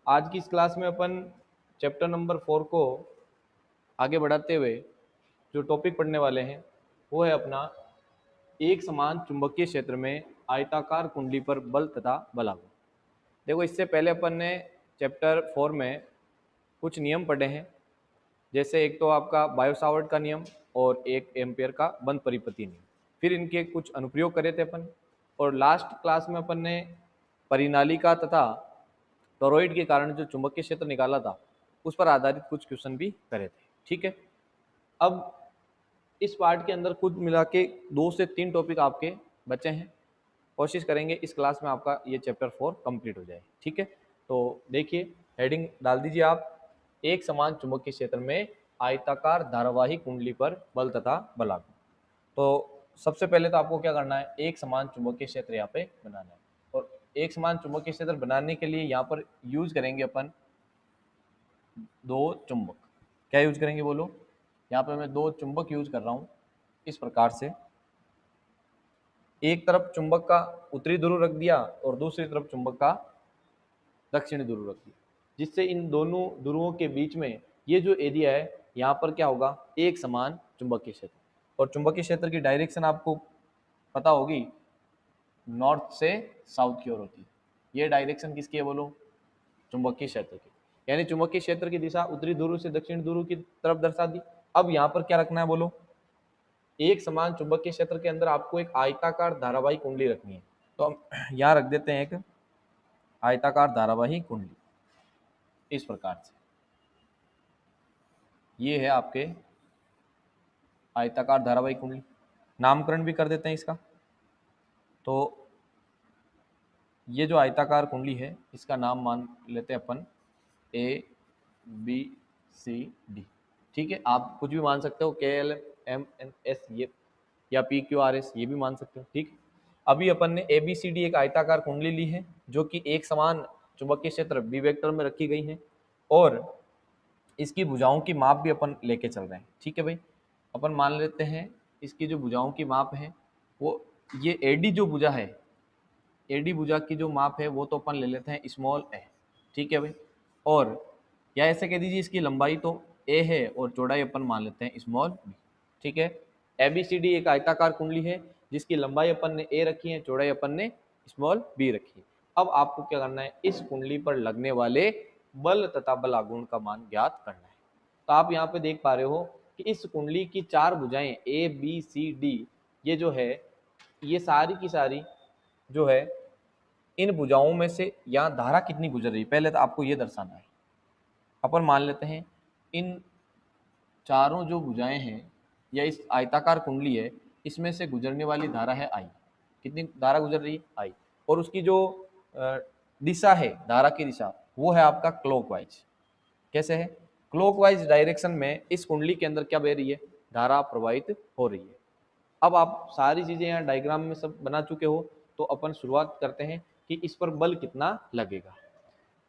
आज की इस क्लास में अपन चैप्टर नंबर 4 को आगे बढ़ाते हुए जो टॉपिक पढ़ने वाले हैं वो है अपना एक समान चुंबकीय क्षेत्र में आयताकार कुंडली पर बल तथा बलाघूर्ण। देखो, इससे पहले अपन ने चैप्टर 4 में कुछ नियम पढ़े हैं, जैसे एक तो आपका बायो-सावर्ट का नियम और एक एम्पियर का बंद परिपथी नियम। फिर इनके कुछ अनुप्रयोग करे थे अपन, और लास्ट क्लास में अपन ने परिनालिका तथा टॉरॉइड के कारण जो चुंबकीय क्षेत्र निकाला था उस पर आधारित कुछ क्वेश्चन भी करे थे। ठीक है, अब इस पार्ट के अंदर कुल मिला के 2 से 3 टॉपिक आपके बचे हैं। कोशिश करेंगे इस क्लास में आपका ये चैप्टर 4 कंप्लीट हो जाए। ठीक है, तो देखिए, हेडिंग डाल दीजिए आप, एक समान चुंबकीय क्षेत्र में आयताकार धारावाही कुंडली पर बल तथा बलाघूर्ण। तो सबसे पहले तो आपको क्या करना है, एक समान चुंबकीय क्षेत्र यहाँ पे बनाना है। और एक समान चुंबकीय क्षेत्र बनाने के लिए यहाँ पर यूज करेंगे अपन दो चुंबक। क्या यूज करेंगे बोलो? यहाँ पे मैं दो चुंबक यूज कर रहा हूँ इस प्रकार से। एक तरफ चुंबक का उत्तरी ध्रुव रख दिया और दूसरी तरफ चुंबक का दक्षिणी ध्रुव रख दिया, जिससे इन दोनों ध्रुवों के बीच में ये जो एरिया है यहाँ पर क्या होगा, एक समान चुंबकीय क्षेत्र। और चुंबकीय क्षेत्र की डायरेक्शन आपको पता होगी, नॉर्थ से साउथ की ओर होती है। ये डायरेक्शन किसकी है बोलो? चुंबकीय क्षेत्र की। यानी चुंबकीय क्षेत्र की दिशा उत्तरी ध्रुव से दक्षिण ध्रुव की तरफ दर्शा दी। अब यहाँ पर क्या रखना है बोलो? एक समान चुंबकीय क्षेत्र के अंदर आपको एक आयताकार धारावाही कुंडली रखनी है। तो हम यहाँ रख देते हैं एक आयताकार धारावाही कुंडली इस प्रकार से। ये है आपके आयताकार धारावाही कुंडली। नामकरण भी कर देते हैं इसका। तो ये जो आयताकार कुंडली है इसका नाम मान लेते हैं अपन ABCD। ठीक है, आप कुछ भी मान सकते हो, KLMNS ये या PQRS ये भी मान सकते हो। ठीक, अभी अपन ने ABCD एक आयताकार कुंडली ली है जो कि एक समान चुंबकीय क्षेत्र B वेक्टर में रखी गई है, और इसकी भुजाओं की माप भी अपन लेके चल रहे हैं। ठीक है भाई, अपन मान लेते हैं इसकी जो भुजाओं की माप है वो ये AD जो भुजा है, एडी भुजा की जो माप है वो तो अपन ले लेते हैं स्मॉल ए। ठीक है भाई, और या ऐसे कह दीजिए इसकी लंबाई तो ए है और चौड़ाई अपन मान लेते हैं स्मॉल बी। ठीक है, ABCD एक आयताकार कुंडली है जिसकी लंबाई अपन ने ए रखी है, चौड़ाई अपन ने स्मॉल बी रखी है। अब आपको क्या करना है, इस कुंडली पर लगने वाले बल तथा बलाघूर्ण का मान ज्ञात करना है। तो आप यहाँ पे देख पा रहे हो कि इस कुंडली की चार भुजाएं ABCD, ये जो है ये सारी की सारी जो है इन भुजाओं में से यहाँ धारा कितनी गुजर रही है पहले तो आपको ये दर्शाना है। अपन मान लेते हैं इन चारों जो भुजाएं हैं या इस आयताकार कुंडली है इसमें से गुजरने वाली धारा है आई। कितनी धारा गुजर रही है? आई। और उसकी जो दिशा है, धारा की दिशा, वो है आपका क्लॉकवाइज। कैसे है? क्लॉकवाइज डायरेक्शन में इस कुंडली के अंदर क्या बह रही है? धारा प्रवाहित हो रही है। अब आप सारी चीजें यहाँ डायग्राम में सब बना चुके हो, तो अपन शुरुआत करते हैं कि इस पर बल कितना लगेगा।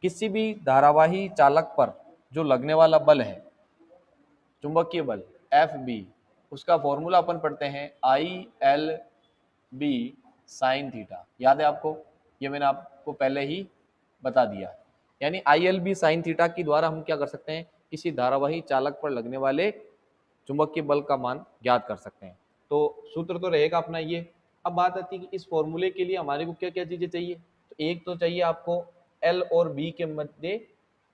किसी भी धारावाही चालक पर जो लगने वाला बल है, चुंबकीय बल FB, उसका फॉर्मूला अपन पढ़ते हैं ILB साइन थीटा। याद है आपको? ये मैंने आपको पहले ही बता दिया है। यानी ILB साइन थीटा की द्वारा हम क्या कर सकते हैं, किसी धारावाही चालक पर लगने वाले चुंबकीय बल का मान ज्ञात कर सकते हैं। तो सूत्र तो रहेगा अपना ये। अब बात आती है कि इस फॉर्मूले के लिए हमारे को क्या क्या चीजें चाहिए। तो एक तो चाहिए आपको L और B के मध्य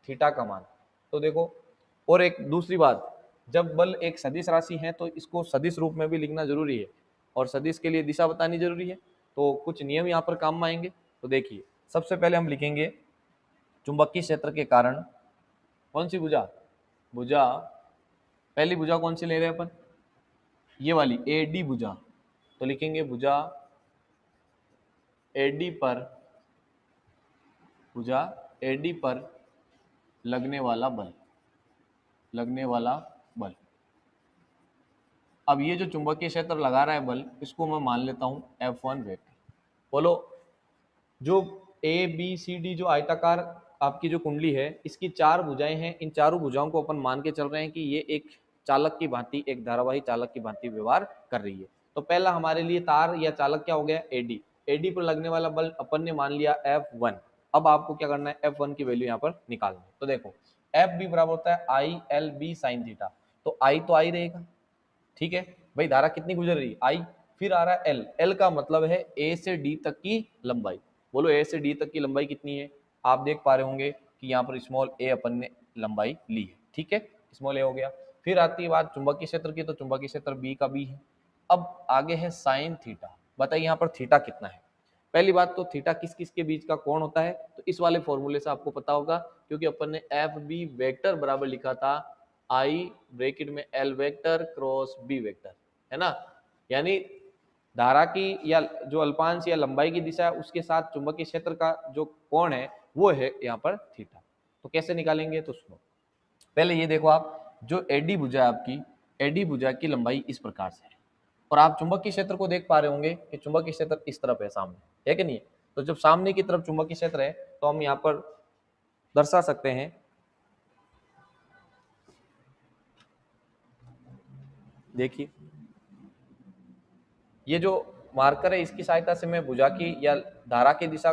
थीटा का मान। तो देखो, और एक दूसरी बात, जब बल एक सदिश राशि है तो इसको सदिश रूप में भी लिखना जरूरी है, और सदिश के लिए दिशा बतानी जरूरी है। तो कुछ नियम यहाँ पर काम में आएंगे। तो देखिए, सबसे पहले हम लिखेंगे चुंबकीय क्षेत्र के कारण कौन सी भुजा, पहली भुजा कौन सी ले रहे हैं अपन? ये वाली AD भुजा। तो लिखेंगे भुजा AD पर लगने वाला बल। अब ये जो चुंबकीय क्षेत्र लगा रहा है बल, इसको मैं मान लेता हूं F1 वेक्टर। बोलो, जो ABCD जो आयताकार आपकी जो कुंडली है इसकी चार भुजाएं हैं, इन चारों भुजाओं को अपन मान के चल रहे हैं कि ये एक चालक की भांति, एक धारावाही चालक की भांति व्यवहार कर रही है। तो पहला हमारे लिए तार या चालक क्या हो गया? AD पर लगने वाला बल अपन ने मान लिया F1। अब आपको क्या करना है, F1 की वैल्यू यहाँ पर निकालना है। तो देखो एफ बी बराबर होता है I L B sine theta, तो आई तो आई रहेगा, ठीक है भाई, धारा कितनी गुजर रही है आई, फिर आ रहा है एल, एल का मतलब है ए से डी तक की लंबाई, बोलो ए से डी तक की लंबाई कितनी है, आप देख पा रहे होंगे कि यहाँ पर स्मॉल ए अपन ने लंबाई ली है, ठीक है, स्मॉल ए हो गया। फिर आती है बात चुंबकीय क्षेत्र की, तो चुंबकीय क्षेत्र बी का बी है। अब आगे है साइन थीटा, बताइए यहाँ पर थीटा कितना है। पहली बात तो थीटा किस किस के बीच का कोण होता है, तो इस वाले फॉर्मूले से आपको पता होगा, क्योंकि अपन ने एफ बी वेक्टर बराबर लिखा था आई ब्रैकेट में L vector cross B vector, है ना, यानी धारा की या जो अल्पांश या लंबाई की दिशा है उसके साथ चुंबकीय क्षेत्र का जो कोण है वो है यहाँ पर थीटा। तो कैसे निकालेंगे, तो सुनो पहले ये देखो, आप जो एडी भुजा है आपकी, एडी भुजा की लंबाई इस प्रकार से है, और आप चुंबकीय क्षेत्र को देख पा रहे होंगे कि चुंबकीय क्षेत्र इस तरफ है, सामने है कि नहीं है। तो जब सामने की तरफ चुंबकीय क्षेत्र है तो हम यहाँ पर दर्शा सकते हैं, देखिए ये जो मार्कर है इसकी सहायता से मैं भुजा की या धारा की दिशा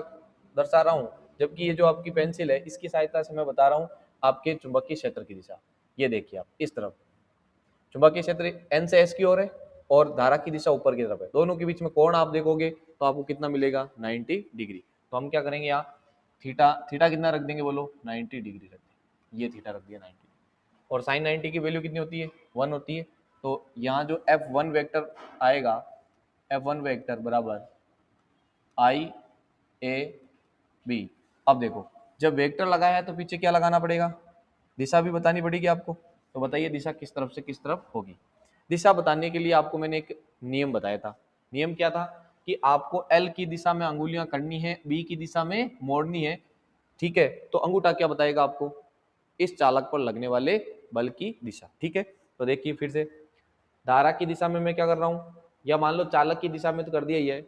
दर्शा रहा हूं, जबकि ये जो आपकी पेंसिल है इसकी सहायता से मैं बता रहा हूं आपके चुंबकीय क्षेत्र की दिशा। ये देखिए आप इस तरफ चुंबकीय क्षेत्र एन से एस की ओर है और धारा की दिशा ऊपर की तरफ है, दोनों के बीच में कोण आप देखोगे तो आपको कितना मिलेगा, 90 डिग्री। तो हम क्या करेंगे यहाँ थीटा, थीटा कितना रख देंगे बोलो, 90 डिग्री रख देंगे, ये थीटा रख दिया 90, और साइन 90 की वैल्यू कितनी होती है, 1 होती है। तो यहाँ जो F1 वेक्टर आएगा, F1 वेक्टर बराबर आई ए बी। अब देखो जब वेक्टर लगाया है तो पीछे क्या लगाना पड़ेगा, दिशा भी बतानी पड़ेगी आपको। तो बताइए दिशा किस तरफ से किस तरफ होगी। दिशा बताने के लिए आपको मैंने एक नियम बताया था, नियम क्या था कि आपको एल की दिशा में अंगुलियां करनी है, बी की दिशा में मोड़नी है, ठीक है। तो अंगूठा क्या बताएगा आपको, इस चालक पर लगने वाले बल की दिशा, ठीक है। तो देखिए फिर से धारा की दिशा में मैं क्या कर रहा हूँ, या मान लो चालक की दिशा में तो कर दिया ही है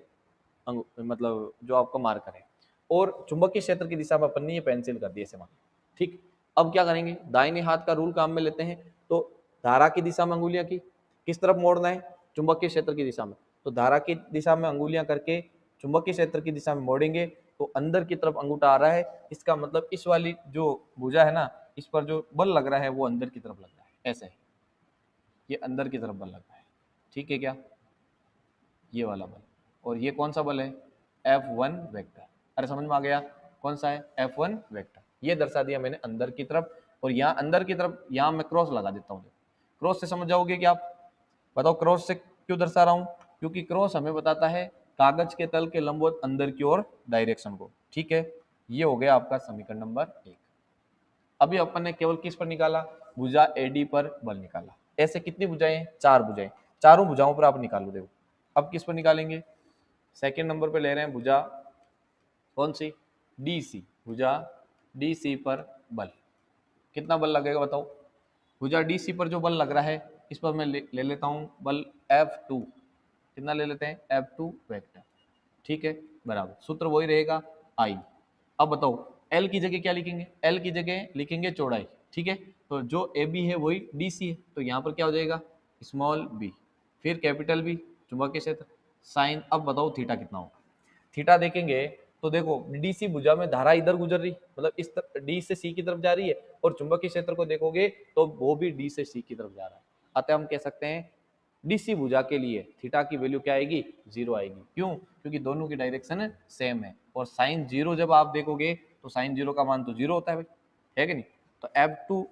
मतलब जो आपका मार्कर है, और चुंबकीय क्षेत्र की दिशा में अपन ने ये पेंसिल कर दी ऐसे मान, ठीक। अब क्या करेंगे, दाहिने हाथ का रूल काम में लेते हैं, तो धारा की दिशा में अंगुलियां की किस तरफ मोड़ना है, चुंबकीय क्षेत्र की दिशा में। तो धारा की दिशा में अंगुलियां करके चुंबकीय क्षेत्र की दिशा में मोड़ेंगे तो अंदर की तरफ अंगूठा आ रहा है, इसका मतलब इस वाली जो भुजा है ना, इस पर जो बल लग रहा है वो अंदर की तरफ लग रहा है, ऐसे ये अंदर की तरफ बल लग रहा है, ठीक है क्या, ये वाला बल। और ये कौन सा बल है, F1 वेक्टर। अरे समझ में आ गया कौन सा है, F1 वेक्टर। ये दर्शा दिया मैंने अंदर की तरफ, और यहाँ अंदर की तरफ यहाँ मैं क्रॉस लगा देता हूँ, क्रॉस से समझ जाओगे कि आप, बताओ क्रॉस से क्यों दर्शा रहा हूँ, क्योंकि क्रॉस हमें बताता है कागज के तल के लंबवत अंदर की ओर डायरेक्शन को, ठीक है। ये हो गया आपका समीकरण नंबर 1। अभी अपन ने केवल किस पर निकाला, भुजा एडी पर बल निकाला। ऐसे कितनी भुजाएं हैं, 4 भुजाएं, चारों भुजाओं पर आप निकालो। देखो अब किस पर निकालेंगे, सेकंड नंबर पे ले रहे हैं भुजा कौन सी, डी सी, भुजा डी सी पर बल कितना बल लगेगा बताओ। भुजा डी सी पर जो बल लग रहा है इस पर मैं ले लेता हूँ बल F2, कितना ले लेते हैं, F2 वेक्टर, ठीक है, बराबर सूत्र वही रहेगा आई। अब बताओ एल की जगह क्या लिखेंगे, एल की जगह लिखेंगे चौड़ाई, ठीक है। तो जो ए बी है वही डी सी है, तो यहाँ पर क्या हो जाएगा, स्मॉल बी, फिर कैपिटल बी चुंबकीय क्षेत्र, साइन। अब बताओ थीटा कितना होगा, थीटा देखेंगे तो देखो डी सी भुजा में धारा इधर गुजर रही, मतलब इस डी से सी की तरफ जा रही है, और चुंबकीय क्षेत्र को देखोगे तो वो भी डी से सी की तरफ जा रहा है। अतः हम कह सकते हैं डीसी भुजा के लिए थीटा की वैल्यू क्या आएगी, 0 आएगी। क्यों, क्योंकि दोनों की डायरेक्शन सेम है, और साइन 0 जब आप देखोगे तो साइन 0 का मान तो 0 होता है भाई, है कि नहीं। तो F2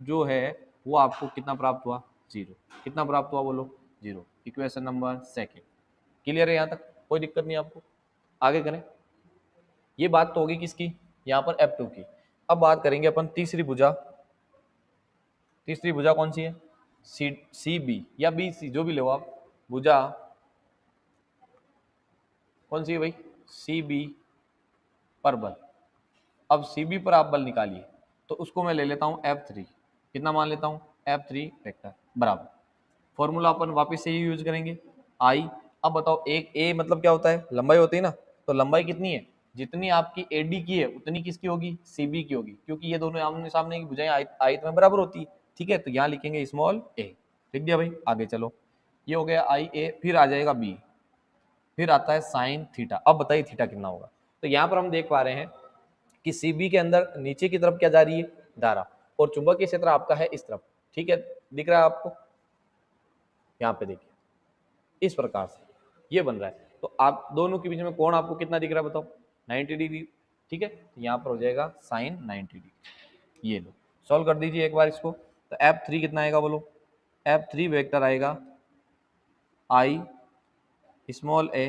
जो है वो आपको कितना प्राप्त हुआ, 0। कितना प्राप्त हुआ बोलो, 0। इक्वेशन नंबर 2 क्लियर है, यहाँ तक कोई दिक्कत नहीं आपको, आगे करें। ये बात तो होगी किसकी, यहाँ पर F2 की। अब बात करेंगे अपन तीसरी भुजा, तीसरी भुजा कौन सी है, सी बी या बी सी जो भी लो आप, भुजा कौन सी है भाई, सी बी पर बल। अब सी बी पर आप बल निकालिए, तो उसको मैं ले लेता हूँ F3, कितना मान लेता हूँ, F3 वेक्टर बराबर, फॉर्मूला अपन वापस से ही यूज करेंगे आई। अब बताओ एक ए मतलब क्या होता है, लंबाई होती है ना, तो लंबाई कितनी है, जितनी आपकी एडी की है उतनी किसकी होगी, सीबी की होगी, क्योंकि ये दोनों आमने सामने की भुजाएं आयत में बराबर होती है, ठीक है। तो यहाँ लिखेंगे स्मॉल ए, लिख दिया भाई, आगे चलो। ये हो गया आई ए, फिर आ जाएगा बी, फिर आता है साइन थीटा। अब बताइए थीटा कितना होगा। तो यहाँ पर हम देख पा रहे हैं कि सीबी के अंदर नीचे की तरफ क्या जा रही है, धारा, और चुंबकीय क्षेत्र आपका है इस तरफ, ठीक है, दिख रहा है आपको, यहाँ पे देखिए इस प्रकार से ये बन रहा है। तो आप दोनों के बीच में कोण आपको कितना दिख रहा है बताओ, 90 डिग्री, ठीक है, तो यहाँ पर हो जाएगा साइन 90 डिग्री। ये लो सॉल्व कर दीजिए एक बार इसको, तो F3 कितना आएगा बोलो, F3 वेक्टर आएगा I small a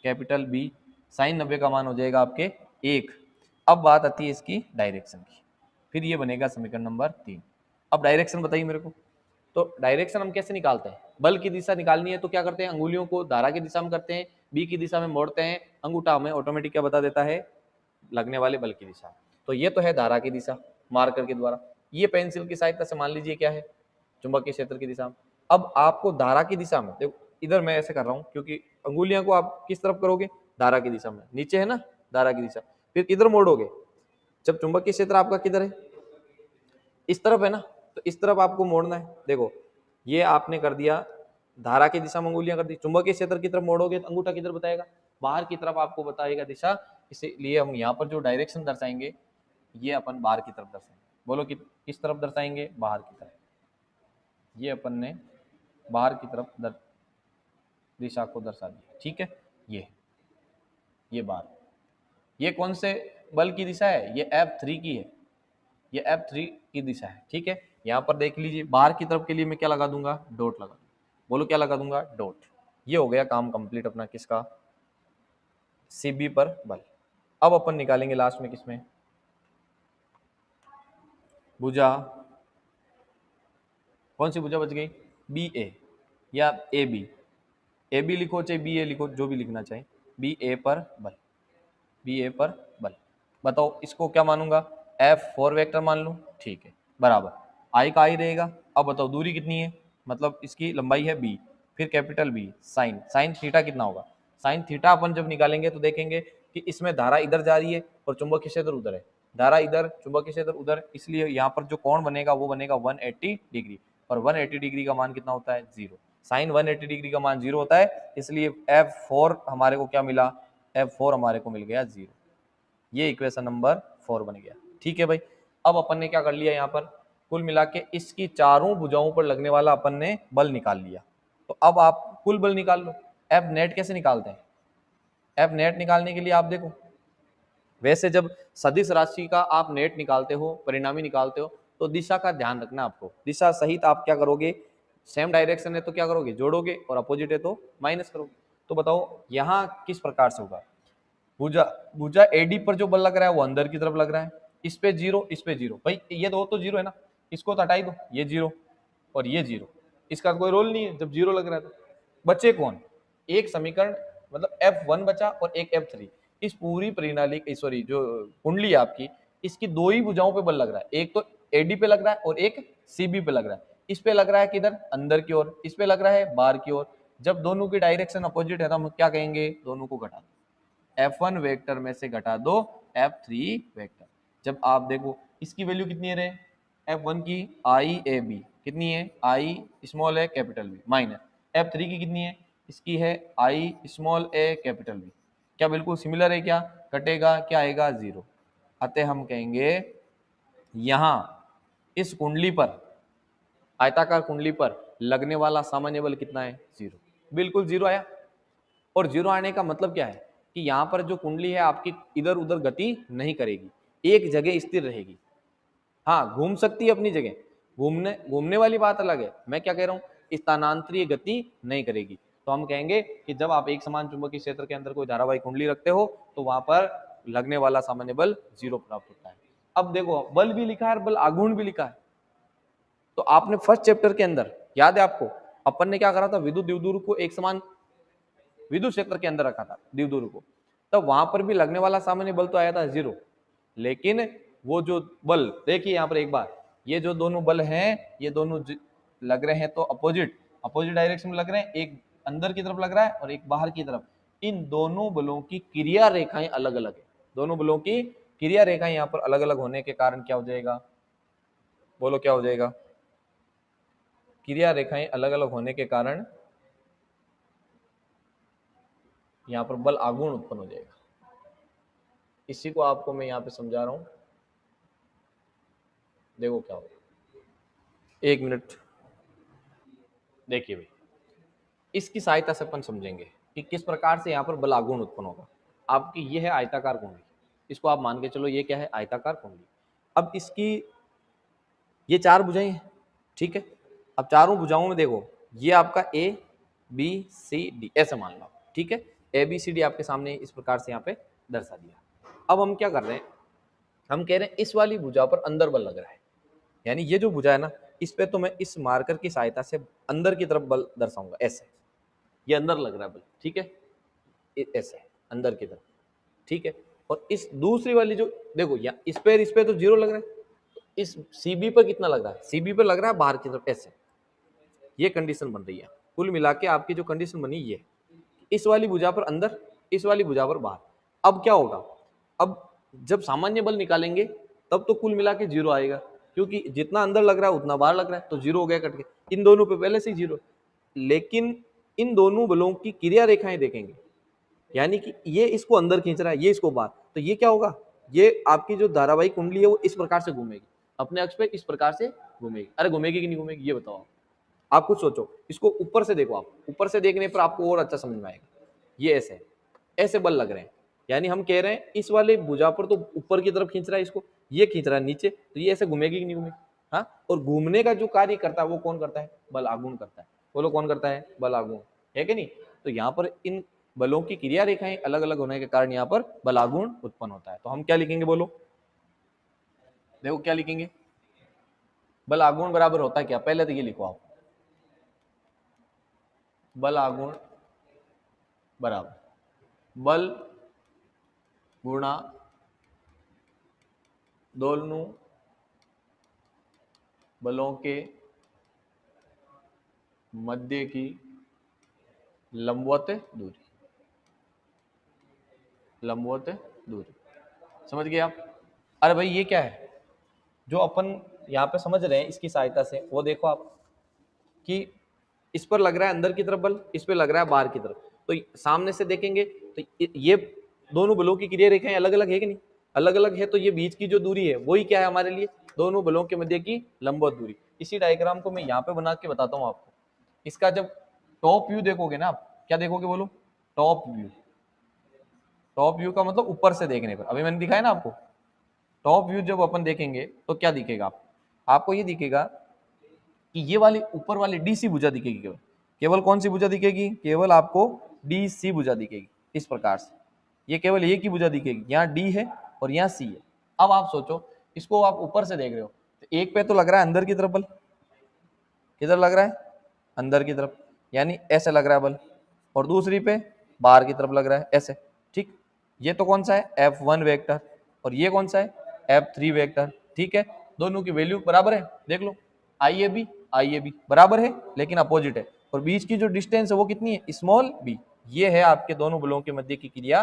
capital B sine 90 का मान हो जाएगा आपके 1। अब बात आती है इसकी डायरेक्शन की, फिर ये बनेगा समीकरण नंबर 3। अब डायरेक्शन बताइए मेरे को, तो डायरेक्शन हम कैसे निकालते हैं, बल की दिशा निकालनी है तो क्या करते हैं, अंगुलियों को धारा की दिशा में करते हैं, बी की दिशा में मोड़ते हैं, अंगूठा हमें ऑटोमेटिक क्या बता देता है, लगने वाले बल की दिशा। तो ये तो है धारा की दिशा मार्कर के द्वारा, ये पेंसिल की सहायता से मान लीजिए क्या है, चुंबकीय क्षेत्र की दिशा में। अब आपको धारा की दिशा में देखो, इधर मैं ऐसे कर रहा हूँ क्योंकि अंगुलियां को आप किस तरफ करोगे, धारा की दिशा में, नीचे है ना धारा की दिशा, फिर किधर मोड़ोगे, जब चुंबकीय क्षेत्र आपका किधर है, इस तरफ है ना, तो इस तरफ आपको मोड़ना है। देखो ये आपने कर दिया, धारा की दिशा में अंगुलियां कर दी, चुंबकीय क्षेत्र की तरफ मोड़ोगे तो अंगूठा किधर बताएगा, बाहर की तरफ आपको बताएगा दिशा, इसीलिए हम यहाँ पर जो डायरेक्शन दर्शाएंगे ये अपन बाहर की तरफ दर्शाएंगे। बोलो कि किस तरफ दर्शाएंगे, बाहर की तरफ, ये अपन ने बाहर की तरफ दिशा को दर्शा दिया, ठीक है। ये बार, ये कौन से बल की दिशा है, ये F3 की है, ये F3 की दिशा है, ठीक है। यहाँ पर देख लीजिए बाहर की तरफ के लिए मैं क्या लगा दूंगा, डॉट लगा दूंगा, बोलो क्या लगा दूंगा, डॉट। ये हो गया काम कंप्लीट अपना किसका, सीबी पर बल। अब अपन निकालेंगे लास्ट में किसमें, भुजा, कौन सी भुजा बच गई, बी ए या ए बी, ए बी लिखो चाहे बी ए लिखो, जो भी लिखना चाहे, बी ए पर बल, बी ए पर बल। बताओ इसको क्या मानूंगा, F4 वेक्टर मान लूं, ठीक है, बराबर आई का आई रहेगा। अब बताओ दूरी कितनी है, मतलब इसकी लंबाई है b, फिर capital B, sine, sine theta कितना होगा, साइन थीटा अपन जब निकालेंगे तो देखेंगे कि इसमें धारा इधर जा रही है और चुंबकीय क्षेत्र उधर है, धारा इधर चुंबकीय क्षेत्र उधर, इसलिए यहाँ पर जो कोण बनेगा वो बनेगा 180 डिग्री, और 180 डिग्री का मान कितना होता है, 0। साइन 180 डिग्री का मान 0 होता है, इसलिए F4 हमारे को क्या मिला, F4 हमारे को मिल गया 0। ये इक्वेशन नंबर 4 बन गया, ठीक है भाई। अब अपन ने क्या कर लिया, यहाँ पर कुल मिला के इसकी चारों भुजाओं पर लगने वाला अपन ने बल निकाल लिया। तो अब आप कुल बल निकाल लो। एफ नेट कैसे निकालते हैं, एफ नेट निकालने के लिए आप देखो, वैसे जब सदिश राशि का आप नेट निकालते हो, परिणामी निकालते हो, तो दिशा का ध्यान रखना आपको, दिशा सहित आप क्या करोगे, सेम डायरेक्शन है तो क्या करोगे, जोड़ोगे, और अपोजिट है तो माइनस करोगे। तो बताओ यहाँ किस प्रकार से होगा, भुजा भुजा एडी पर जो बल लग रहा है वो अंदर की तरफ लग रहा है, इस पे जीरो, इस पे जीरो, भाई ये दो तो जीरो है ना, इसको तो हटाई दो, ये जीरो और ये जीरो, इसका कोई रोल नहीं है जब जीरो लग रहा है तो। बचे कौन, एक समीकरण, मतलब F1 बचा और एक F3। इस पूरी प्रणाली, सॉरी जो कुंडली है आपकी, इसकी दो ही भुजाओं पे बल लग रहा है, एक तो एडी पे लग रहा है और एक सीबी पे लग रहा है। इस पे लग रहा है किधर, अंदर की ओर, इस पे लग रहा है बाहर की ओर। जब दोनों की डायरेक्शन अपोजिट है तो हम क्या कहेंगे, दोनों को घटा दो, F1 वेक्टर में से घटा दो F3 वेक्टर। जब आप देखो इसकी वैल्यू कितनी है रे, F1 की आई ए बी कितनी है, I small A capital B, minus F3 की कितनी है, इसकी है I small A capital B. क्या बिल्कुल सिमिलर है, क्या कटेगा, क्या आएगा, 0। अतः हम कहेंगे यहां इस कुंडली पर, आयताकार कुंडली पर लगने वाला सामान्य बल कितना है, 0, बिल्कुल 0 आया। और 0 आने का मतलब क्या है कि यहाँ पर जो कुंडली है आपकी इधर उधर गति नहीं करेगी, एक जगह स्थिर रहेगी। हाँ घूम सकती है अपनी जगह, घूमने घूमने वाली बात अलग है, मैं क्या कह रहा हूँ, स्थानांतरीय गति नहीं करेगी। तो हम कहेंगे कि जब आप एक समान चुंबकीय क्षेत्र के अंदर कोई धारावाहिक कुंडली रखते हो तो वहां पर लगने वाला सामान्य बल 0 प्राप्त होता है। अब देखो बल भी लिखा है और बल आघूर्ण भी लिखा है। तो आपने फर्स्ट चैप्टर के अंदर याद है आपको, अपन ने क्या करा था, विद्युत द्विध्रुव को एक समान विद्युत क्षेत्र के अंदर रखा था द्विध्रुव को, तब वहां पर भी लगने वाला सामान्य बल तो आया था 0। लेकिन वो जो बल देखिए यहाँ पर एक बार, ये जो दोनों बल हैं ये दोनों लग रहे हैं तो अपोजिट अपोजिट डायरेक्शन में लग रहे हैं, एक अंदर की तरफ लग रहा है और एक बाहर की तरफ। इन दोनों बलों की क्रिया रेखाएं अलग अलग है, दोनों बलों की क्रिया रेखाएं यहाँ पर अलग अलग होने के कारण क्या हो जाएगा, बोलो क्या हो जाएगा, क्रिया रेखाएं अलग अलग होने के कारण यहाँ पर बल आघूर्ण उत्पन्न हो जाएगा। इसी को आपको मैं यहाँ पे समझा रहा हूँ, देखो क्या होगा। 1 मिनट, देखिए भाई, इसकी सहायता से अपन समझेंगे कि किस प्रकार से यहाँ पर बल आघूर्ण उत्पन्न होगा। आपकी ये है आयताकार कुंडली, इसको आप मान के चलो ये क्या है, आयताकार कुंडली। अब इसकी ये 4 भुजाएं हैं, ठीक है। अब चारों भुजाओं में देखो, ये आपका ए बी सी डी ऐसे मान लो, ठीक है। ए बी सी डी आपके सामने इस प्रकार से यहाँ पे दर्शा दिया। अब हम क्या कर रहे हैं, हम कह रहे हैं इस वाली भुजा पर अंदर बल लग रहा है, यानी ये जो भुजा है ना, इस पे तो मैं इस मार्कर की सहायता से अंदर की तरफ बल दर्शाऊंगा, ऐसे ये अंदर लग रहा है बल, ठीक है, ऐसे अंदर की तरफ, ठीक है। और इस दूसरी वाली जो देखो, यहाँ इस पे तो 0 लग रहा है, तो इस सीबी पर कितना लग रहा है, सीबी पर लग रहा है बाहर की तरफ, ऐसे ये कंडीशन बन रही है। कुल मिला के आपकी जो कंडीशन बनी ये, इस वाली भुजा पर अंदर, इस वाली भुजा पर बाहर। अब क्या होगा, अब जब सामान्य बल निकालेंगे तब तो कुल मिला के 0 आएगा, क्योंकि जितना अंदर लग रहा है उतना बाहर लग रहा है, तो 0 हो गया कट के। इन दोनों पे पहले से ही 0, लेकिन इन दोनों बलों की क्रिया रेखाएं देखेंगे, यानी कि ये इसको अंदर खींच रहा है, ये इसको बाहर, तो ये क्या होगा, ये आपकी जो धारावाहिक कुंडली है वो इस प्रकार से घूमेगी, अपने अक्ष पे इस प्रकार से घूमेगी। अरे घूमेगी कि नहीं घूमेगी ये बताओ आप कुछ सोचो, इसको ऊपर से देखो, आप ऊपर से देखने पर आपको और अच्छा समझ में आएगा। ये ऐसे ऐसे बल लग रहे हैं, यानी हम कह रहे हैं इस वाले भुजा पर तो ऊपर की तरफ खींच रहा है इसको, ये खींच रहा है नीचे, तो ये ऐसे घूमेगी कि नहीं घूमेगी। हाँ, और घूमने का जो कार्य करता है वो कौन करता है, बल आघूर्ण करता है। बोलो कौन करता है, बल आघूर्ण, है कि नहीं। तो यहाँ पर इन बलों की क्रिया रेखाएं अलग अलग होने के कारण यहाँ पर बल आघूर्ण उत्पन्न होता है। तो हम क्या लिखेंगे, बोलो देखो क्या लिखेंगे, बल आघूर्ण बराबर होता है क्या, पहले तो ये लिखो आप, बल आघूर्ण बराबर बल गुणा दोनों बलों के मध्य की लंबवत दूरी, लंबवत दूरी, समझ गए आप। अरे भाई ये क्या है जो अपन यहाँ पे समझ रहे हैं इसकी सहायता से, वो देखो आप कि इस पर लग रहा है अंदर की तरफ बल, इस पर लग रहा है बाहर की तरफ, तो सामने से देखेंगे तो ये दोनों बलों की क्रिया रेखाएं अलग अलग है कि नहीं, अलग अलग है, तो ये बीच की जो दूरी है वही क्या है हमारे लिए, दोनों बलों के मध्य की लंबवत दूरी। इसी डायग्राम को मैं यहाँ पे बना के बताता हूँ आपको। इसका जब टॉप व्यू देखोगे ना आप, क्या देखोगे बोलो, टॉप व्यू। टॉप व्यू का मतलब ऊपर से देखने पर, अभी मैंने दिखाया ना आपको, टॉप व्यू जब अपन देखेंगे तो क्या दिखेगा आपको ये दिखेगा कि ये वाली ऊपर वाली डीसी भुजा दिखेगी, केवल केवल कौन सी भुजा दिखेगी, केवल आपको डीसी भुजा दिखेगी इस प्रकार से, ये केवल एक ही भुजा दिखेगी, यहाँ डी है और यहाँ सी है। अब आप सोचो, इसको आप ऊपर से देख रहे हो, तो एक पे तो लग रहा है अंदर की तरफ बल, किधर लग रहा है, अंदर की तरफ, यानी ऐसे लग रहा है बल, और दूसरी पे बाहर की तरफ लग रहा है ऐसे, ठीक। ये तो कौन सा है, F1 वेक्टर, और ये कौन सा है, F3 वेक्टर, ठीक है। दोनों की वैल्यू बराबर है, देख लो, आई ए बी बराबर है लेकिन अपोजिट है, और बीच की जो डिस्टेंस है वो कितनी है, स्मॉल बी। ये है आपके दोनों बलों के मध्य की क्रिया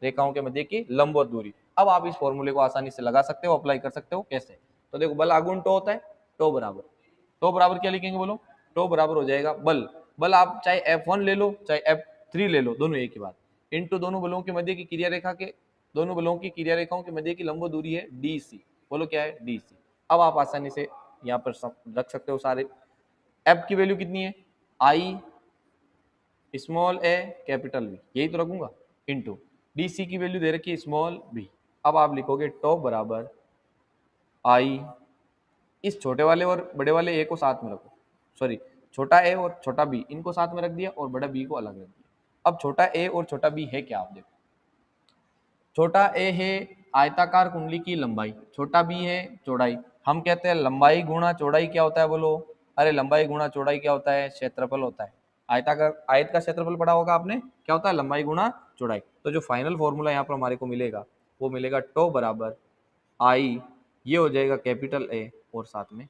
रेखाओं के मध्य की लंबवत दूरी। अब आप इस फॉर्मूले को आसानी से लगा सकते हो, अप्लाई कर सकते हो, कैसे, तो देखो बल आघूर्ण टो होता है, टो बराबर क्या लिखेंगे बोलो, टो बराबर हो जाएगा बल, बल आप चाहे F1 ले लो चाहे F3 ले लो, दोनों एक ही बात, इनटू दोनों बलों के मध्य की क्रिया रेखा के, दोनों बलों की क्रिया रेखाओं के मध्य की लंबवत दूरी है DC, बोलो क्या है, DC। अब आप आसानी से यहाँ पर रख सकते हो सारे, F की वैल्यू कितनी है, I small A capital B, यही तो रखूंगा, इनटू DC की वैल्यू दे रखी है स्मॉल बी। अब आप लिखोगे टॉप बराबर आई, इस छोटे वाले और बड़े वाले ए को साथ में रखो, सॉरी छोटा ए और छोटा बी इनको साथ में रख दिया और बड़ा बी को अलग रख दिया। अब छोटा ए और छोटा बी है क्या, आप देखो, छोटा ए है आयताकार कुंडली की लंबाई, छोटा बी है चौड़ाई। हम कहते हैं लंबाई गुणा चौड़ाई क्या होता है, बोलो, अरे लंबाई गुणा चौड़ाई क्या होता है, क्षेत्रफल होता है। आयताकार, आयत का क्षेत्रफल पढ़ा होगा आपने, क्या होता है, लंबाई गुणा चौड़ाई। तो जो फाइनल फॉर्मूला यहाँ पर हमारे को मिलेगा वो मिलेगा टो बराबर आई, ये हो जाएगा कैपिटल ए, और साथ में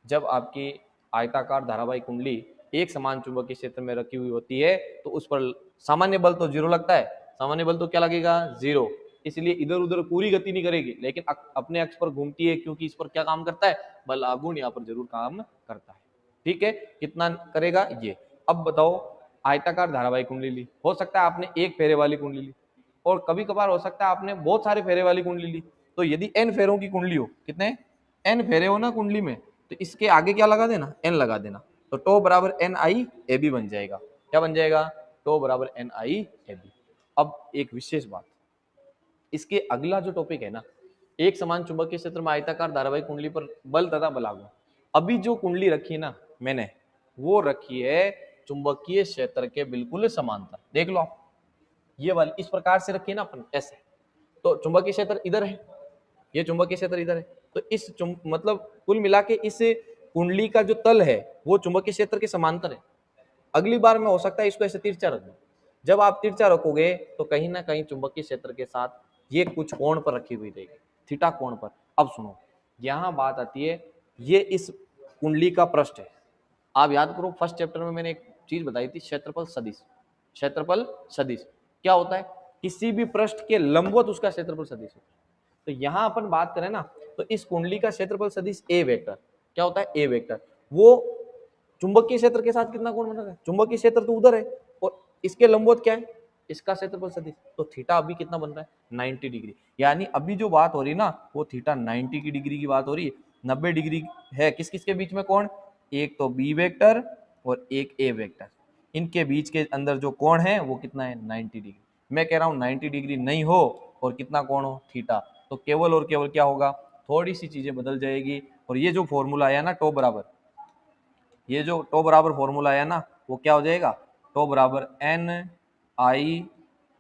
जब आपकी आयताकार धारावाहिक कुंडली एक समान चुंबकीय क्षेत्र में रखी हुई होती है तो उस पर सामान्य बल तो 0 लगता है, सामान्य बल तो क्या लगेगा, 0, इसलिए इधर उधर पूरी गति नहीं करेगी, लेकिन अपने अक्ष पर घूमती है, क्योंकि इस पर क्या काम करता है, बल आघूर्ण यहाँ पर जरूर काम करता है, ठीक है। कितना करेगा ये, अब बताओ, आयताकार धारावाहिक कुंडली ली, हो सकता है आपने एक फेरे वाली कुंडली ली, और कभी कभार हो सकता है आपने बहुत सारे फेरे वाली कुंडली ली, तो यदि n फेरों की कुंडली हो, कितने n फेरे हो ना कुंडली में, तो इसके आगे क्या लगा देना, n लगा देना, तो टो बराबर एन आई ए बी बन जाएगा। क्या बन जाएगा, टो बराबर एन आई ए बी। अब एक विशेष बात, इसके अगला जो टॉपिक है ना, एक समान चुंबकीय क्षेत्र में आयताकार धारावाहिक कुंडली पर बल तथा बलागुण। अभी जो कुंडली रखी है ना मैंने, वो रखी है चुंबकीय क्षेत्र के बिल्कुल समांतर। देख लो आप, ये वाली इस प्रकार से रखी है ना अपन ऐसे, तो चुंबकीय क्षेत्र इधर है, ये चुंबकीय क्षेत्र इधर है, तो इस मतलब कुल मिला के इस कुंडली का जो तल है वो चुंबकीय क्षेत्र के समांतर है। अगली बार में हो सकता है इसको ऐसे तिरछा रख दो, जब आप तिरछा रखोगे तो कहीं ना कहीं चुंबकीय क्षेत्र के साथ ये कुछ कोण पर रखी हुई रहेगी, थीटा कोण पर। अब सुनो, यहाँ बात आती है, ये इस कुंडली का पृष्ठ है। आप याद करो फर्स्ट चैप्टर में मैंने एक चीज बताई थी, क्षेत्रफल सदिश। क्षेत्रफल सदिश क्या होता है, किसी भी पृष्ठ के लंबवत उसका क्षेत्रफल सदिश होता है। तो यहाँ अपन बात करें ना, तो इस कुंडली का क्षेत्रफल सदिश ए वेक्टर क्या होता है, ए वेक्टर, वो चुंबकीय क्षेत्र के साथ कितना कोण बना रहा है, चुंबकीय क्षेत्र तो उधर है और इसके लंबवत क्या है, इसका क्षेत्रफल सदिश, तो थीटा अभी कितना बन रहा है, 90 डिग्री। यानी अभी जो बात हो रही ना वो थीटा 90 की डिग्री की बात हो रही है। 90 डिग्री है किस किस के बीच में कोण, एक तो बी वेक्टर और एक ए वेक्टर, इनके बीच के अंदर जो कोण है वो कितना है, 90 डिग्री। मैं कह रहा हूँ 90 डिग्री नहीं हो और कितना कोण हो, थीटा, तो केवल और केवल क्या होगा, थोड़ी सी चीजें बदल जाएगी। और ये जो फॉर्मूला आया ना टो बराबर, ये जो टो बराबर फॉर्मूला आया ना वो क्या हो जाएगा, टो बराबर एन आई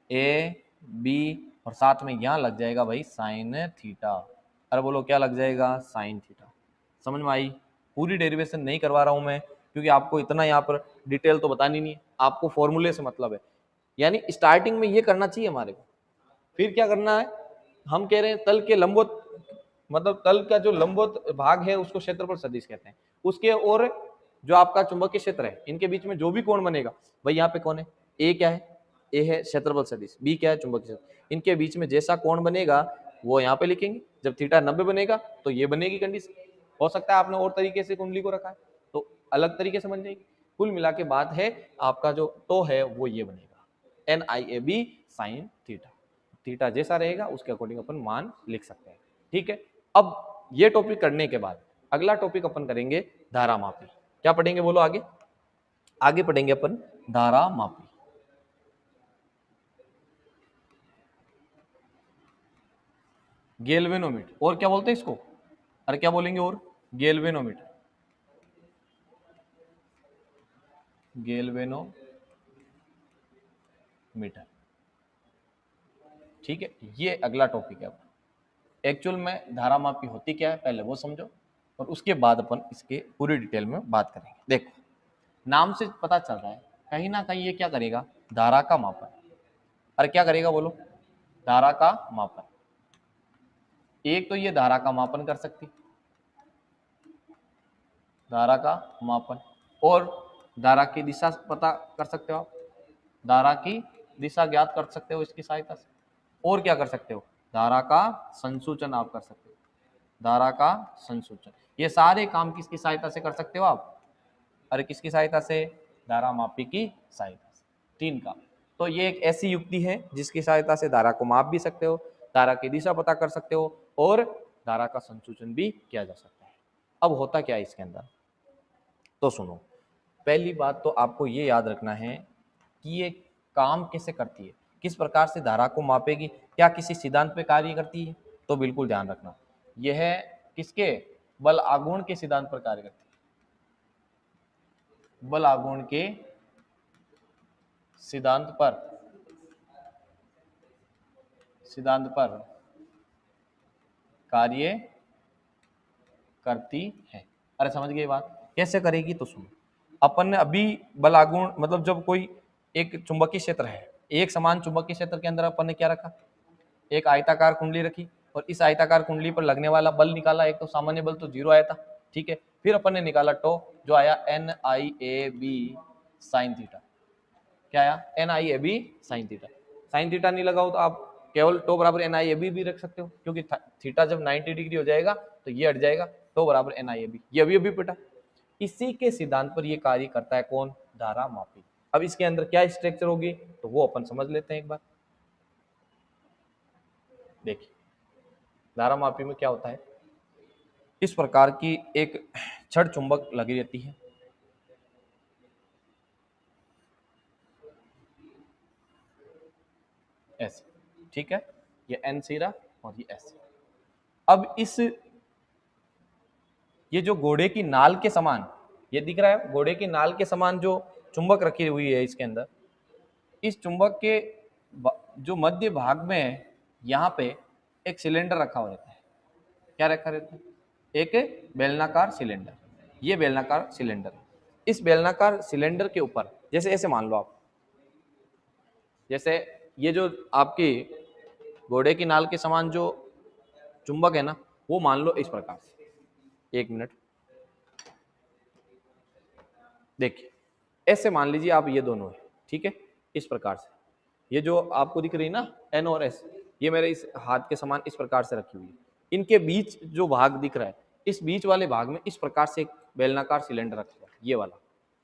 ए बी, और साथ में यहाँ लग जाएगा भाई साइन थीटा। अरे बोलो क्या लग जाएगा, साइन थीटा। समझ में आई, पूरी डेरिवेशन नहीं करवा रहा हूं मैं क्योंकि आपको इतना यहाँ पर डिटेल तो बतानी नहीं है, आपको फॉर्मूले से मतलब है। यानी स्टार्टिंग में ये करना चाहिए हमारे को, फिर क्या करना है, हम कह रहे हैं तल के लंबवत, मतलब तल का जो लंबवत भाग है उसको क्षेत्रफल सदिश कहते हैं, उसके और जो आपका चुंबकीय क्षेत्र है इनके बीच में जो भी कोण बनेगा, भाई यहाँ पे कौन है, ए क्या है, ए है क्षेत्रफल सदिश, बी क्या है चुंबकीय क्षेत्र, इनके बीच में जैसा कोण बनेगा वो यहाँ पे लिखेंगे। जब थीटा 90 बनेगा तो ये बनेगी कंडीशन। हो सकता है आपने और तरीके से कुंडली को रखा है तो अलग तरीके से बन जाएगी। कुल मिला के बात है आपका जो टो है वो ये बनेगा N I A B sine theta. Theta जैसा रहेगा उसके अकॉर्डिंग अपन मान लिख सकते हैं। ठीक है, अब ये टॉपिक करने के बाद अगला टॉपिक अपन करेंगे धारा मापी। क्या पढ़ेंगे बोलो आगे, आगे पढ़ेंगे अपन धारा मापी। गेल्वेनोमीटर, और क्या बोलते हैं इसको, अरे क्या बोलेंगे, और गेल्वेनोमीटर, गेल्वेनोमीटर। ठीक है, ये अगला टॉपिक है। एक्चुअल में धारा मापी होती क्या है पहले वो समझो, और उसके बाद अपन इसके पूरी डिटेल में बात करेंगे। देखो नाम से पता चल रहा है कहीं ना कहीं ये क्या करेगा, धारा का मापन। अरे क्या करेगा बोलो, धारा का मापन। एक तो ये धारा का मापन कर सकती, धारा का मापन, और धारा की दिशा पता कर सकते हो आप, धारा की दिशा ज्ञात कर सकते हो इसकी सहायता से। और क्या कर सकते हो, धारा का संसूचन आप कर सकते हो, धारा का संसूचन। ये सारे काम किसकी सहायता से कर सकते हो आप, अरे किसकी सहायता से, धारा मापी की सहायता से। तीन काम। तो ये एक ऐसी युक्ति है जिसकी सहायता से धारा को माप भी सकते हो, धारा की दिशा पता कर सकते हो, और धारा का संसूचन भी किया जा सकता है। अब होता क्या है इसके अंदर, तो सुनो, पहली बात तो आपको ये याद रखना है कि ये काम कैसे करती है, किस प्रकार से धारा को मापेगी, क्या किसी सिद्धांत पे कार्य करती है, तो बिल्कुल ध्यान रखना यह है किसके, बल आघूर्ण के सिद्धांत पर कार्य करती है, बल आघूर्ण के सिद्धांत पर कार्य करती है। अरे समझ गए बात, कैसे करेगी, तो सुनो, अपन ने अभी बल आघूर्ण मतलब जब कोई एक चुंबकीय क्षेत्र है, एक समान चुंबकीय क्षेत्र के अंदर अपन ने क्या रखा, एक आयताकार कुंडली रखी, और इस आयताकार कुंडली पर लगने वाला बल निकाला। एक तो सामान्य बल तो 0 आया था, ठीक है, फिर अपन ने निकाला टो जो आया N I A B sine theta. क्या आया, N I A B sine theta. Sine theta नहीं लगा हो तो आप केवल टो बराबर एन आई ए बी भी रख सकते हो, क्योंकि थीटा जब 90 डिग्री हो जाएगा तो ये हट जाएगा, टो बराबर एन आई ए बी, ये अभी पिटा। इसी के सिद्धांत पर ये कार्य करता है कौन, धारा मापी। अब इसके अंदर क्या स्ट्रक्चर होगी तो वो अपन समझ लेते हैं एक बार। देखिए धारा मापी में क्या होता है, इस प्रकार की एक छड़ चुंबक लगी रहती है, ऐसे, ठीक है, ये एन सिरा और ये एस। अब इस ये जो घोड़े की नाल के समान, ये दिख रहा है घोड़े की नाल के समान जो चुंबक रखी हुई है इसके अंदर, इस चुंबक के जो मध्य भाग में है यहाँ पे एक सिलेंडर रखा हुआ रहता है। क्या रखा रहता है? एक बेलनाकार सिलेंडर। ये बेलनाकार सिलेंडर, इस बेलनाकार सिलेंडर के ऊपर जैसे ऐसे मान लो आप, जैसे ये जो आपकी घोड़े की नाल के समान जो चुंबक है ना, वो मान लो इस प्रकार से, एक मिनट देखिए, ऐसे मान लीजिए आप ये दोनों है, ठीक है, इस प्रकार से ये जो आपको दिख रही है ना एन और एस, ये मेरे इस हाथ के समान इस प्रकार से रखी हुई है। इनके बीच जो भाग दिख रहा है, इस बीच वाले भाग में इस प्रकार से एक बेलनाकार सिलेंडर रखा हुआ है, ये वाला,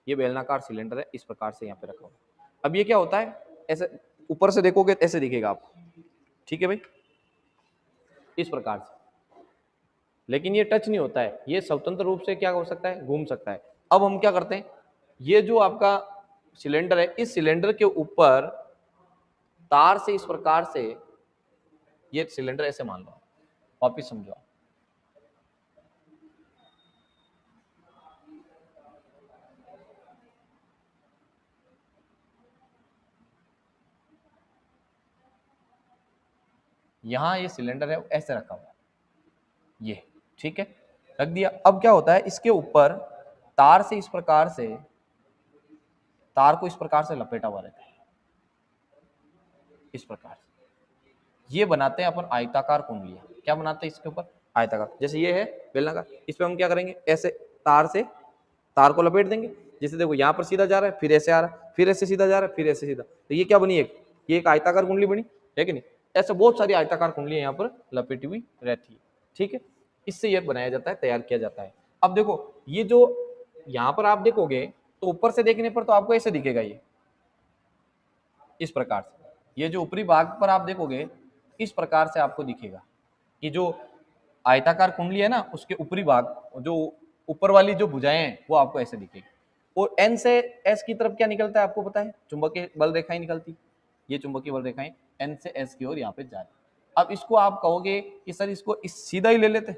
ये बेलनाकार सिलेंडर है, इस प्रकार से यहाँ पे रखा हुआ है। अब ये क्या होता है, ऐसे ऊपर से देखोगे ऐसे दिखेगा आपको, ठीक है भाई, इस प्रकार से, लेकिन ये टच नहीं होता है, ये स्वतंत्र रूप से क्या हो सकता है, घूम सकता है। अब हम क्या करते हैं, ये जो आपका सिलेंडर है, इस सिलेंडर के ऊपर तार से इस प्रकार से, ये सिलेंडर ऐसे मान लो, वापिस समझो, यहां ये सिलेंडर है ऐसे रखा हुआ, ये ठीक है, रख दिया। अब क्या होता है, इसके ऊपर तार से इस प्रकार से, तार को इस प्रकार से लपेटा हुआ रहता है, इस प्रकार से। ये बनाते हैं अपन आयताकार कुंडलियां। क्या बनाते हैं इसके ऊपर, आयताकार। जैसे ये है बेलनाकार, इस पे हम क्या करेंगे, ऐसे तार से, तार को लपेट देंगे। जैसे देखो यहाँ पर सीधा जा रहा है, फिर ऐसे आ रहा है, फिर ऐसे सीधा जा रहा है, फिर ऐसे सीधा, तो ये क्या बनी, एक ये एक आयताकार कुंडली बनी है कि नहीं। ऐसे बहुत सारी आयताकार कुंडलियां यहाँ पर लपेटी हुई रहती है, ठीक है। इससे यह बनाया जाता है, तैयार किया जाता है। अब देखो ये जो यहाँ पर आप देखोगे तो ऊपर से देखने पर तो आपको ऐसे दिखेगा, ये इस प्रकार से। ये जो ऊपरी भाग पर आप देखोगे इस प्रकार से आपको दिखेगा कि जो आयताकार कुंडली है ना, उसके ऊपरी भाग, जो ऊपर वाली जो भुजाएं हैं वो आपको ऐसे दिखेगी। और एन से एस की तरफ क्या निकलता है आपको पता है, चुंबकीय बल रेखाएं निकलती, ये चुंबकीय बल रेखाएं एन से एस की ओर यहाँ पे जा रही। अब इसको आप कहोगे कि सर इसको इस सीधा ही ले लेते,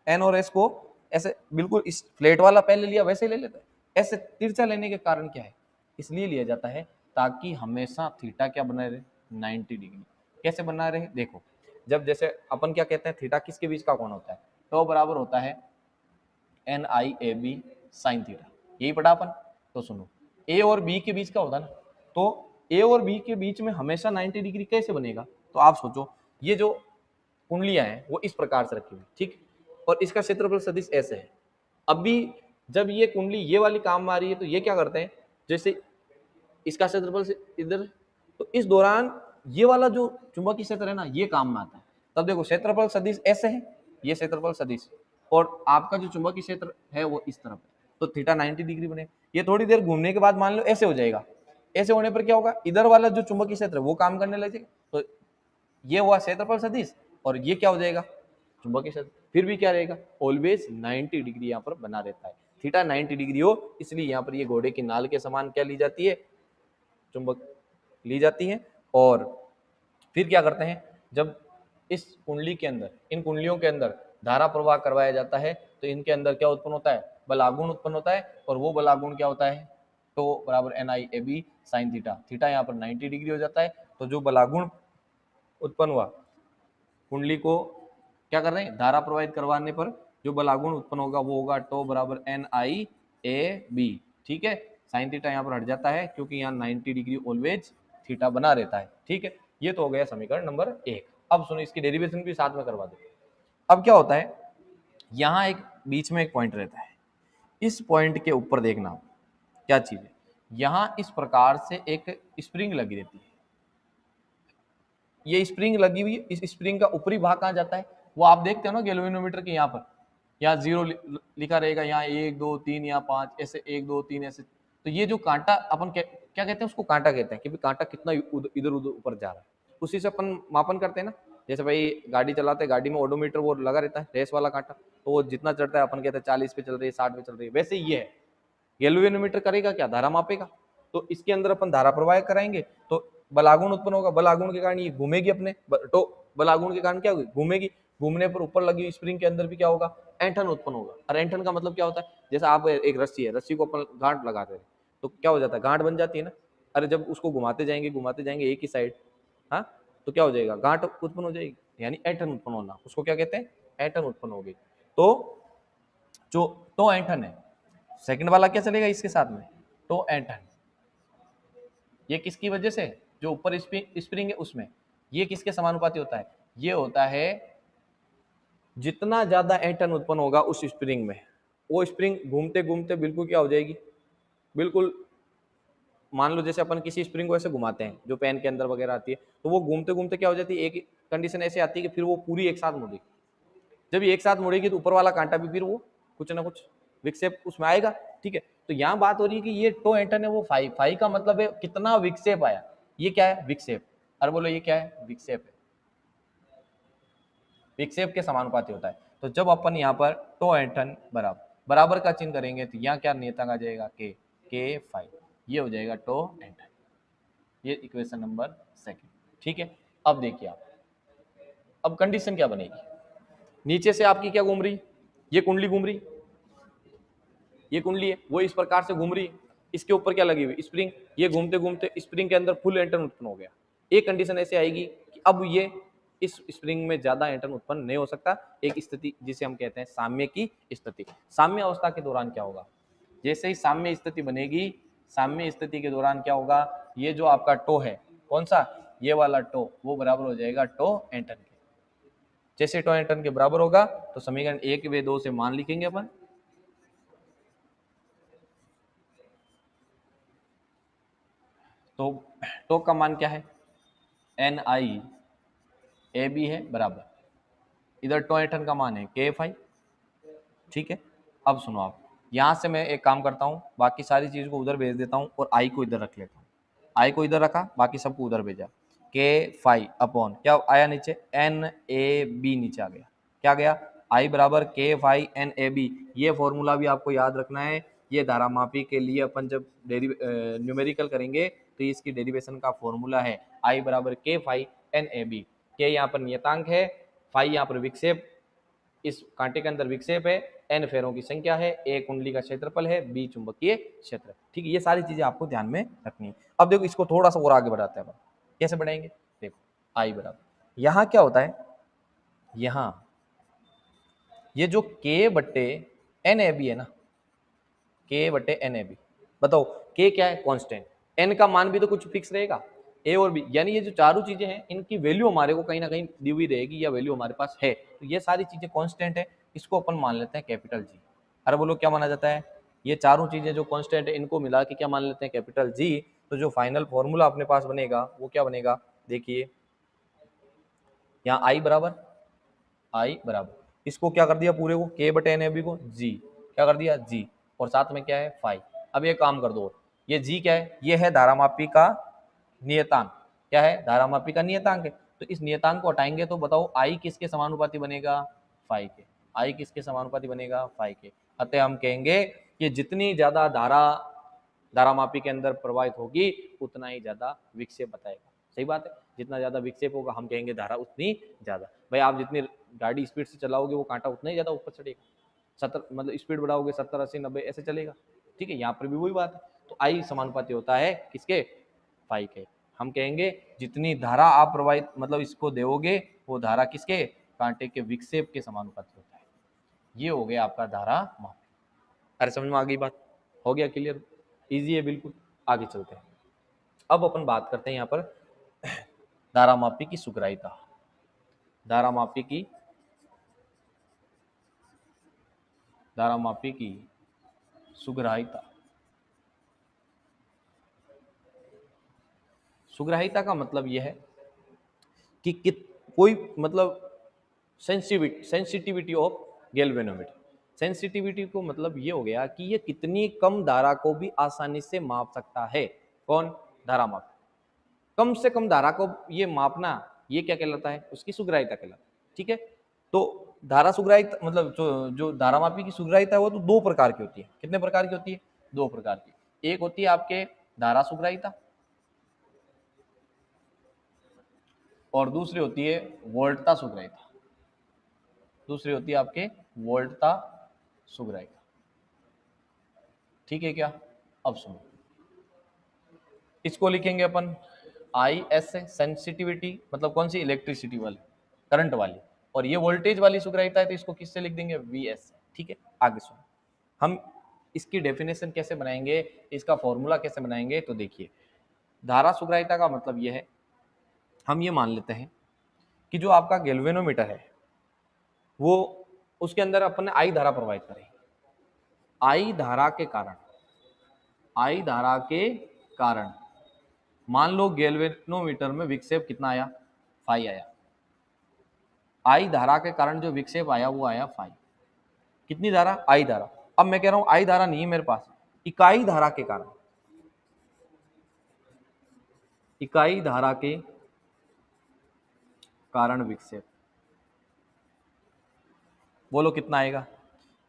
एन और एस को ऐसे बिल्कुल इस फ्लैट वाला पहले लिया वैसे ही ले लेते। ऐसे तिरछा लेने के कारण क्या है, इसलिए लिया जाता है ताकि हमेशा थीटा क्या बना रहे, 90 डिग्री। कैसे बना रहे, देखो जब जैसे अपन क्या कहते हैं, थीटा किसके बीच का कोण होता है, तो बराबर होता है N I A B sine theta, यही पढ़ा अपन। तो सुनो, ए और बी के बीच का होता है ना, तो ए और बी के बीच में हमेशा 90 डिग्री कैसे बनेगा, तो आप सोचो ये जो कुंडलियां हैं वो इस प्रकार से रखी हुई, ठीक, और इसका क्षेत्रफल सदिश ऐसे है। अभी जब ये कुंडली ये वाली काम आ रही है तो ये क्या करते हैं, जैसे इसका क्षेत्रफल से इधर, तो इस दौरान ये वाला जो चुंबकीय क्षेत्र है ना ये काम में आता है। तब देखो क्षेत्रफल सदिश ऐसे है, ये क्षेत्रफल सदिश, और आपका जो चुंबकीय क्षेत्र है वो इस तरफ है, तो थीटा 90 डिग्री बने। ये थोड़ी देर घूमने के बाद मान लो ऐसे हो जाएगा, ऐसे होने पर क्या होगा, इधर वाला जो चुंबकीय क्षेत्र है वो काम करने लगेगा, तो ये हुआ क्षेत्रफल सदिश, और ये क्या हो जाएगा, चुंबकीय क्षेत्र। फिर भी क्या रहेगा, ऑलवेज 90 डिग्री यहाँ पर बना रहता है। थीटा 90 डिग्री हो, इसलिए यहाँ पर ये घोड़े की नाल के समान क्या ली जाती है, चुंबक ली जाती है। और फिर क्या करते हैं, जब इस कुंडली के अंदर, इन कुंडलियों के अंदर धारा प्रवाह करवाया जाता है तो इनके अंदर क्या उत्पन्न होता है, बलागुण उत्पन्न होता है। और वो बलागुण क्या होता है, तो बराबर N I A B sine theta, theta यहाँ पर 90 डिग्री हो जाता है। तो जो बलागुण उत्पन्न हुआ, कुंडली को क्या कर रहे हैं, धारा प्रवाहित करवाने पर जो बलागुण उत्पन्न होगा वो होगा टो बराबर एन आई ए बी, ठीक है। साइन थीटा यहाँ पर हट जाता है क्योंकि यहाँ 90 डिग्री ऑलवेज थीटा बना रहता है, ठीक है। ये तो हो गया समीकरण नंबर 1। अब सुनो इसकी डेरिवेशन भी साथ में करवा दो। अब क्या होता है, यहाँ एक बीच में एक पॉइंट रहता है, इस पॉइंट के ऊपर देखना क्या चीज है, यहाँ इस प्रकार से एक स्प्रिंग लगी रहती है। ये स्प्रिंग लगी हुई, इस स्प्रिंग का ऊपरी भाग कहाँ जाता है, वो आप देखते हो ना गैल्वेनोमीटर के यहाँ पर, यहाँ 0 लिखा रहेगा, यहाँ 1 2 3 यहाँ 5 ऐसे 1 2 3 ऐसे। तो ये जो कांटा अपन क्या कहते हैं, उसको कांटा कहते हैं कि कांटा कितना इधर उधर ऊपर जा रहा है, उसी से अपन मापन करते हैं ना। जैसे भाई गाड़ी चलाते हैं, गाड़ी में ओडोमीटर वो लगा रहता है रेस वाला कांटा, तो वो जितना चढ़ता है अपन कहते हैं 40 पे चल रही है, 60 पे चल रही है, वैसे ये है गैल्वेनोमीटर करेगा क्या, धारा मापेगा। तो इसके अंदर अपन धारा प्रवाह कराएंगे तो बल आघूर्ण उत्पन्न होगा, बल आघूर्ण के कारण ये घूमेगी अपने, तो बल आघूर्ण के कारण क्या होगी, घूमेगी, घूमने पर ऊपर लगी हुई स्प्रिंग के अंदर भी क्या होगा, ऐंठन उत्पन्न होगा। और ऐंठन का मतलब क्या होता है, जैसे आप एक रस्सी है, रस्सी को अपन गांठ लगाते हैं तो क्या हो जाता है, गांठ बन जाती है ना। अरे जब उसको घुमाते जाएंगे एक ही साइड, हाँ, तो क्या हो जाएगा, गांठ उत्पन्न हो जाएगी, यानी ऐंठन उत्पन्न होना, उसको क्या कहते हैं, ऐंठन उत्पन्न होगी। तो जो तो ऐंठन है, सेकंड वाला क्या चलेगा इसके साथ में, तो ऐंठन, ये किसकी वजह से, जो ऊपर स्प्रिंग है उसमें, ये किसके समानुपाती होता है, ये होता है जितना ज्यादा ऐंठन उत्पन्न होगा उस स्प्रिंग में, वो स्प्रिंग घूमते घूमते बिल्कुल क्या हो जाएगी, बिल्कुल, मान लो जैसे अपन किसी स्प्रिंग को ऐसे घुमाते हैं जो पेन के अंदर वगैरह आती है, तो वो घूमते घूमते क्या हो जाती है, एक कंडीशन ऐसी आती है कि फिर वो पूरी एक साथ मुड़ेगी। जब ये एक साथ मुड़ेगी तो ऊपर वाला कांटा भी फिर वो कुछ ना कुछ विक्षेप उसमें आएगा। ठीक है, तो यहाँ बात हो रही है कि ये टो एंटन है वो फाई, फाई का मतलब है कितना विक्षेप आया, ये क्या है, विक्षेप। अरे बोलो ये क्या है, विक्षेप है, विक्षेप के समानुपाती होता है। तो जब अपन यहाँ पर टो एंटन बराबर बराबर का चिन्ह करेंगे तो यहाँ क्या नियतांक आ जाएगा, के फाई, ये हो जाएगा टो एंटन, ये इक्वेशन नंबर सेकंड। ठीक है, अब देखिए आप, अब कंडीशन क्या बनेगी, नीचे से आपकी क्या घूम रही, ये कुंडली घूम रही, ये कुंडली है वो इस प्रकार से घूम रही है, इसके ऊपर क्या लगी हुई स्प्रिंग, ये घूमते घूमते स्प्रिंग के अंदर फुल एंटन उत्पन्न हो गया। एक कंडीशन ऐसे आएगी कि अब ये इस स्प्रिंग में ज्यादा एंटन उत्पन्न नहीं हो सकता, एक स्थिति जिसे हम कहते हैं साम्य की स्थिति। साम्य अवस्था के दौरान क्या होगा, जैसे ही साम्य स्थिति बनेगी, साम्य स्थिति के दौरान क्या होगा, ये जो आपका टो है, कौन सा, ये वाला टो, वो बराबर हो जाएगा टो एंटन के। जैसे टो एंटन के बराबर होगा तो समीकरण 1 व 2 से मान लिखेंगे अपन, तो टो का मान क्या है, एन आई ए बी है बराबर, इधर टो एंटन का मान है के एफ आई। ठीक है, अब सुनो आप, यहां से मैं एक काम करता हूं, बाकी सारी चीज को उधर भेज देता हूं और आई को इधर रख लेता हूं, आई को इधर रखा, बाकी सबको उधर भेजा, के फाई अपॉन क्या आया नीचे, एन ए बी नीचे आ गया, क्या गया, आई बराबर के फाई एन ए बी। ये फॉर्मूला भी आपको याद रखना है, ये धारामापी के लिए अपन जब न्यूमेरिकल करेंगे तो इसकी डेरिवेशन का फॉर्मूला है आई बराबर के फाई एन ए बी। के यहाँ पर नियतांक है, फाई यहाँ पर विक्षेप, इस कांटे के अंदर विक्षेप है, एन फेरों की संख्या है, ए कुंडली का क्षेत्रफल है, बी चुंबकीय क्षेत्र। ठीक है, ये सारी चीजें आपको ध्यान में रखनी है। अब देखो इसको थोड़ा सा और आगे बढ़ाते हैं अपन, कैसे बढ़ाएंगे, देखो आई बराबर, यहाँ क्या होता है, यहाँ ये जो के बट्टे एन ए बी है ना, के बट्टे एन ए बी, बताओ के क्या है, कांस्टेंट, एन का मान भी तो कुछ फिक्स रहेगा, ए और बी, यानी ये जो चारों चीजें हैं इनकी वैल्यू हमारे को कहीं ना कहीं दी हुई रहेगी या वैल्यू हमारे पास है, तो ये सारी चीजें कांस्टेंट है, इसको अपन मान लेते हैं कैपिटल जी। अरे बोलो क्या माना जाता है, ये चारों चीजें जो कांस्टेंट है इनको मिला के क्या मान लेते हैं, कैपिटल जी। तो जो फाइनल फॉर्मूला अपने पास बनेगा वो क्या बनेगा, देखिए यहाँ आई बराबर इसको क्या कर दिया पूरे को, के बटे एन ए बी को जी, क्या कर दिया जी, और साथ में क्या है फाई। अब ये काम कर दो, ये जी क्या है, ये है धारामापी का नियतांक, क्या है, धारामापी का नियतांक है, तो इस नियतांक को हटाएंगे तो बताओ आई किसके समानुपाती बनेगा, फाई के, आई किसके समानुपाती बनेगा, फाई के। अतः हम कहेंगे कि जितनी ज्यादा धारामापी के अंदर प्रवाहित होगी उतना ही ज्यादा विक्षेप बताएगा। सही बात है, जितना ज्यादा विक्षेप होगा हम कहेंगे धारा उतनी ज्यादा। भाई आप जितनी गाड़ी स्पीड से चलाओगे वो कांटा उतना ही ज्यादा ऊपर चढ़ेगा, 70 मतलब स्पीड बढ़ाओगे 70 80 90 ऐसे चलेगा। ठीक है, यहाँ पर भी वही बात है, तो आई समानुपाती होता है किसके, फाई के। हम कहेंगे जितनी धारा आप प्रवाहित मतलब इसको दोगे वो धारा किसके, कांटे के विक्षेप के समानुपाती होता है। ये हो गया आपका धारा माप। अरे समझ में आ गई बात, हो गया क्लियर, इजी है बिल्कुल। आगे चलते हैं, अब अपन बात करते हैं यहाँ पर धारामापी की सुग्राह्यता, धारामापी की सुग्राह्यता। सुग्राह्यता का मतलब यह है कि कोई मतलब सेंसिटिविटी ऑफ गैल्वेनोमीटर। सेंसिटिविटी को मतलब ये हो गया कि ये कितनी कम धारा को भी आसानी से माप सकता है, कौन, धारामापी। कम से कम धारा को ये मापना ये क्या कहलाता है, उसकी सुग्राहिता कहलाता है। ठीक है, तो धारा सुग्राहिता मतलब जो धारामापी की सुग्राहिता है वो तो दो प्रकार की होती है। कितने प्रकार की होती है, दो प्रकार की। एक होती है आपके धारा सुग्राहिता और दूसरी होती है वोल्टता सुग्राहिता। दूसरी होती है आपके वोल्टता सुग्राहिता। ठीक है क्या, अब सुनो, इसको लिखेंगे अपन आई एस से सेंसिटिविटी, मतलब कौन सी, इलेक्ट्रिसिटी वाली, करंट वाली। और ये वोल्टेज वाली सुग्राहिता है तो इसको किससे लिख देंगे, वी एस से। ठीक है, आगे सुनो, हम इसकी डेफिनेशन कैसे बनाएंगे, इसका फॉर्मूला कैसे बनाएंगे, तो देखिए धारा सुग्राहिता का मतलब यह है, हम ये मान लेते हैं कि जो आपका गैल्वेनोमीटर है वो, उसके अंदर अपन ने आई धारा प्रवाहित करें। आई धारा के कारण, आई धारा के कारण मान लो गैल्वेनोमीटर में विक्षेप कितना आया, फाई आया। आई धारा के कारण जो विक्षेप आया वो आया फाई। कितनी धारा, आई धारा। अब मैं कह रहा हूं आई धारा नहीं है मेरे पास, इकाई धारा के कारण, इकाई धारा के कारण विक्षेप, बोलो कितना आएगा,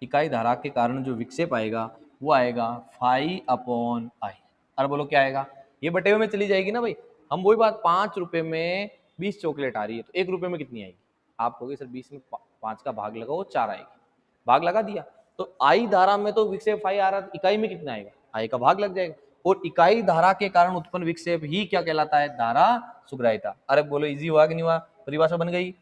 इकाई धारा के कारण जो विक्षेप आएगा वो आएगा फाई अपॉन आई। अरे बोलो क्या आएगा, ये बटे हुए में चली जाएगी ना भाई। हम वही बात, 5 रुपए में 20 चॉकलेट आ रही है तो 1 रुपए में कितनी आएगी, आप कहोगे सर 20 में 5 का भाग लगाओ 4 आएगी, भाग लगा दिया। तो आई धारा में तो विक्षेप फाई आ रहा, इकाई में कितना आएगा, आई का भाग लग जाएगा। और इकाई धारा के कारण उत्पन्न विक्षेप ही क्या कहलाता है, धारा सुग्राहिता। अरे बोलो इजी हुआ कि नहीं हुआ, परिभाषा बन गई।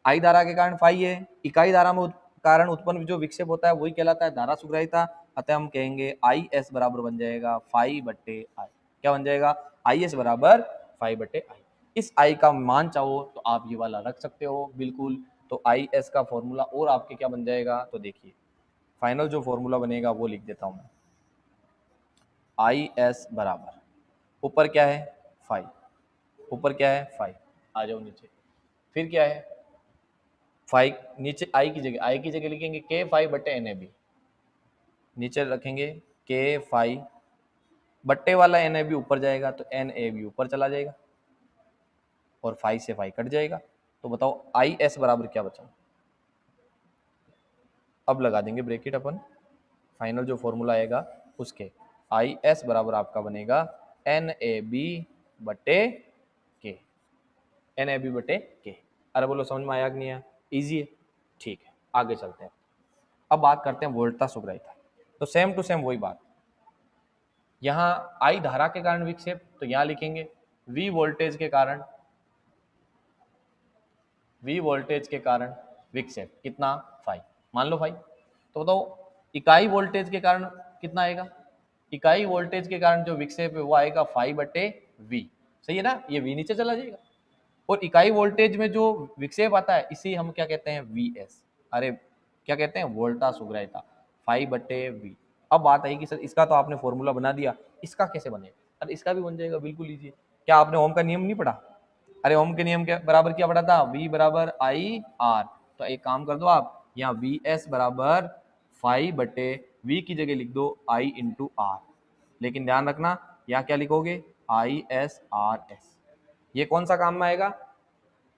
आई धारा के कारण फाई है, इकाई धारा में कारण उत्पन्न जो विक्षेप होता है वही कहलाता है धारा सुग्राहिता। अतः हम कहेंगे आई एस बराबर बन जाएगा फाई बट्टे आई। क्या बन जाएगा, आई एस बराबर फाई बट्टे आई। इस आई का मान चाहो तो आप ये वाला रख सकते हो बिल्कुल। तो आई एस का फॉर्मूला और आपके क्या बन जाएगा, तो देखिए फाइनल जो फॉर्मूला बनेगा वो लिख देता हूं मैं। आई एस बराबर, ऊपर क्या है फाई, ऊपर क्या है फाई, आ जाओ नीचे, फिर क्या है फाई, नीचे आई की जगह, आई की जगह लिखेंगे के फाई बट्टे एन ए बी, नीचे रखेंगे के फाई, बट्टे वाला एन ए बी ऊपर जाएगा तो एन ए बी ऊपर चला जाएगा और फाई से फाई कट जाएगा। तो बताओ आई एस बराबर क्या बचा, अब लगा देंगे ब्रैकेट अपन, फाइनल जो फॉर्मूला आएगा उसके, आई एस बराबर आपका बनेगा एन ए बी बटे के, एन ए बी बटे के। अरे बोलो समझ में आया कि नहीं आया, ईजी है। ठीक है, आगे चलते हैं। अब बात करते हैं वोल्टता सुग्राहिता। तो सेम टू सेम वही बात, यहाँ आई धारा के कारण विक्षेप तो यहाँ लिखेंगे वी वोल्टेज के कारण, वी वोल्टेज के कारण विक्षेप कितना, फाई, मान लो फाई। तो बताओ इकाई वोल्टेज के कारण कितना आएगा, इकाई वोल्टेज के कारण जो विक्षेप है वो आएगा फाई बटे वी। सही है ना, ये वी नीचे चला जाएगा। और इकाई वोल्टेज में जो विक्षेप आता है इसी हम क्या कहते हैं, वी एस। अरे क्या कहते हैं, वोल्टा सुग्राहिता, फाई बटे वी। अब बात आई कि सर इसका तो आपने फॉर्मूला बना दिया, इसका कैसे बनेगा। अरे इसका भी बन जाएगा बिल्कुल ईजी। क्या आपने ओम का नियम नहीं पढ़ा, अरे ओम के नियम के बराबर क्या पढ़ा था, v बराबर आई आर। तो एक काम कर दो आप, यहाँ वी एस बराबर फाई बटे वी की जगह लिख दो आई इंटू आर। लेकिन ध्यान रखना यहाँ क्या लिखोगे, आई एस आर एस। ये कौन सा काम में आएगा,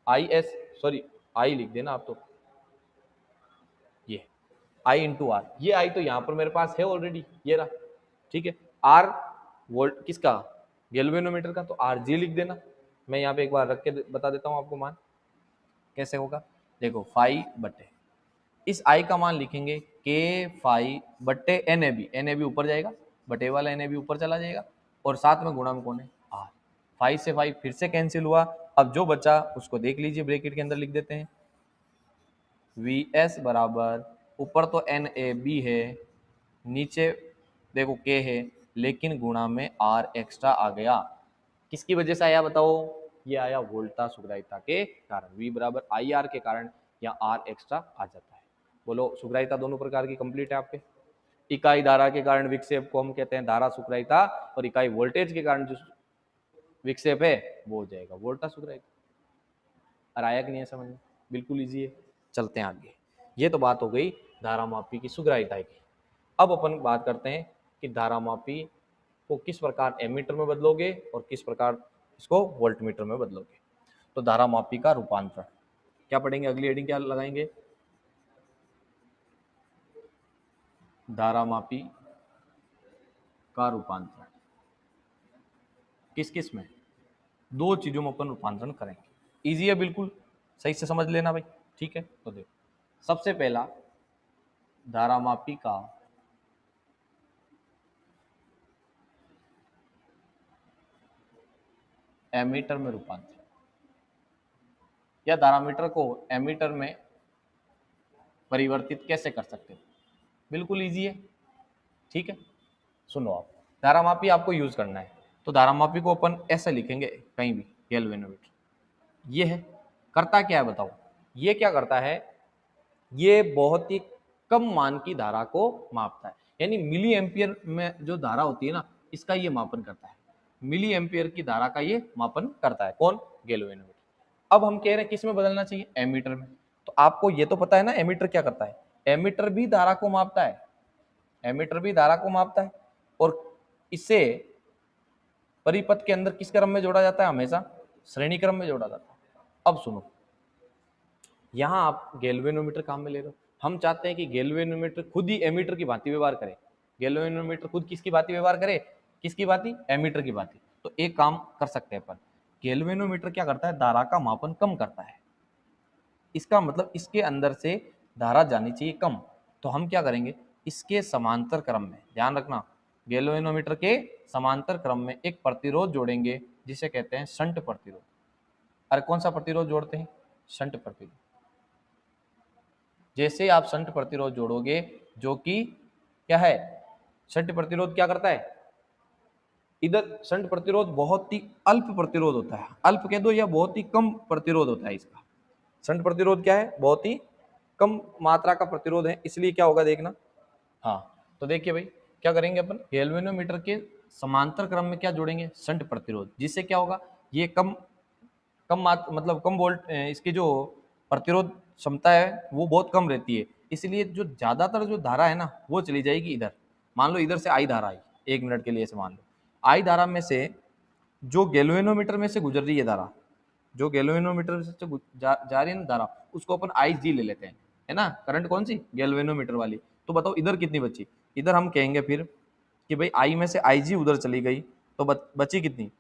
आई एस, सॉरी आई लिख देना आप, तो ये आई इंटू आर, ये आई तो यहाँ पर मेरे पास है ऑलरेडी, ये रहा। ठीक है, आर वोल्ट किसका, गैल्वेनोमीटर का, तो आर जी लिख देना। मैं यहाँ पे एक बार रख के बता देता हूँ आपको मान कैसे होगा। देखो फाई बट्टे, इस आई का मान लिखेंगे के फाई बट्टे N A B, N A B ऊपर जाएगा, बटे वाला एन ए बी ऊपर चला जाएगा और साथ में गुणा में कौन है, आर। फाई से फाई फिर से कैंसिल हुआ, अब जो बचा उसको देख लीजिए, ब्रैकेट के अंदर लिख देते हैं वी एस बराबर, ऊपर तो एन ए बी है, नीचे देखो के है, लेकिन गुणा में आर एक्स्ट्रा आ गया। किसकी वजह से आया बताओ, ये आया वोल्टा सुग्राहिता के कारण, V बराबर आई आर के कारण या आर एक्स्ट्रा आ जाता है। बोलो सुग्राहिता दोनों प्रकार की कंप्लीट है आपके। इकाई धारा के कारण विक्षेप को हम कहते हैं धारा सुग्राहिता, और इकाई वोल्टेज के कारण जो विक्षेप है वो हो जाएगा वोल्टा सुग्राहिता। और आया कि नहीं है समझ में, बिल्कुल ईजी है। चलते हैं आगे, ये तो बात हो गई धारामापी की सुग्राहिता की। अब अपन बात करते हैं कि धारामापी को किस प्रकार एमीटर में बदलोगे और किस प्रकार इसको वोल्टमीटर में बदलोगे। तो धारामापी का रूपांतरण क्या पढ़ेंगे, अगली हेडिंग क्या लगाएंगे, धारामापी का रूपांतरण किस किस में, दो चीजों में अपन रूपांतरण करेंगे। इजी है बिल्कुल, सही से समझ लेना भाई, ठीक है। तो देखो सबसे पहला धारामापी का एमीटर में रूपांतरण, या धारामीटर को एमीटर में परिवर्तित कैसे कर सकते हो, बिल्कुल इजी है, ठीक है। सुनो आप, धारामापी आपको यूज करना है, तो धारामापी को अपन ऐसे लिखेंगे कहीं भी, गैल्वेनोमीटर ये है, करता क्या है बताओ, ये क्या करता है, ये बहुत ही कम मान की धारा को मापता है, यानी मिली एम्पियर में जो धारा होती है ना, इसका ये मापन करता है, मिली एम्पियर की धारा का ये मापन करता है, कौन, गैल्वेनोमीटर। अब हम कह रहे हैं किस में बदलना चाहिए, एमीटर में। तो आपको ये तो पता है ना एमीटर क्या करता है, एमीटर भी धारा को मापता है, एमीटर भी धारा को मापता है, और इसे परिपथ के अंदर किस क्रम में जोड़ा जाता है, हमेशा श्रेणी क्रम में जोड़ा जाता है। अब सुनो, यहाँ आप गैल्वेनोमीटर काम में ले रहे हो, हम चाहते हैं कि गैल्वेनोमीटर खुद ही एमीटर की भांति व्यवहार करे, गैल्वेनोमीटर खुद किसकी भांति व्यवहार करे, किसकी भांति, एमीटर की भांति। तो एक काम कर सकते हैं अपन, गैल्वेनोमीटर क्या करता है, धारा का मापन कम करता है, इसका मतलब इसके अंदर से धारा जानी चाहिए कम, तो हम क्या करेंगे, इसके समांतर क्रम में, ध्यान रखना, गैल्वेनोमीटर के समांतर क्रम में एक प्रतिरोध जोड़ेंगे जिसे कहते हैं शंट प्रतिरोध। अरे कौन सा प्रतिरोध जोड़ते हैं, शंट प्रतिरोध। जैसे आप शंट प्रतिरोध जोड़ोगे, जो कि क्या है, शंट प्रतिरोध क्या करता है, इधर शंट प्रतिरोध बहुत ही अल्प प्रतिरोध होता है, अल्प कह दो या बहुत ही कम प्रतिरोध होता है इसका, शंट प्रतिरोध क्या है, बहुत ही कम मात्रा का प्रतिरोध है, इसलिए क्या होगा देखना। हाँ, तो देखिए भाई क्या करेंगे अपन, गैल्वेनोमीटर के समांतर क्रम में क्या जोड़ेंगे, शंट प्रतिरोध, जिससे क्या होगा, ये कम कम मतलब कम वोल्ट, इसकी जो प्रतिरोध क्षमता है वो बहुत कम रहती है, इसलिए जो ज्यादातर जो धारा है ना वो चली जाएगी इधर। मान लो इधर से आई धारा आई, 1 मिनट के लिए ऐसे मान लो, आई धारा में से जो गैल्वेनोमीटर में से गुजर रही है धारा, जो गैल्वेनोमीटर से जा रही है ना धारा, उसको अपन आई जी ले लेते हैं, है ना, करंट कौन सी, गैल्वेनोमीटर वाली। तो बताओ इधर कितनी बची, इधर हम कहेंगे फिर कि भाई आई में से आई जी उधर चली गई, तो बची कितनी,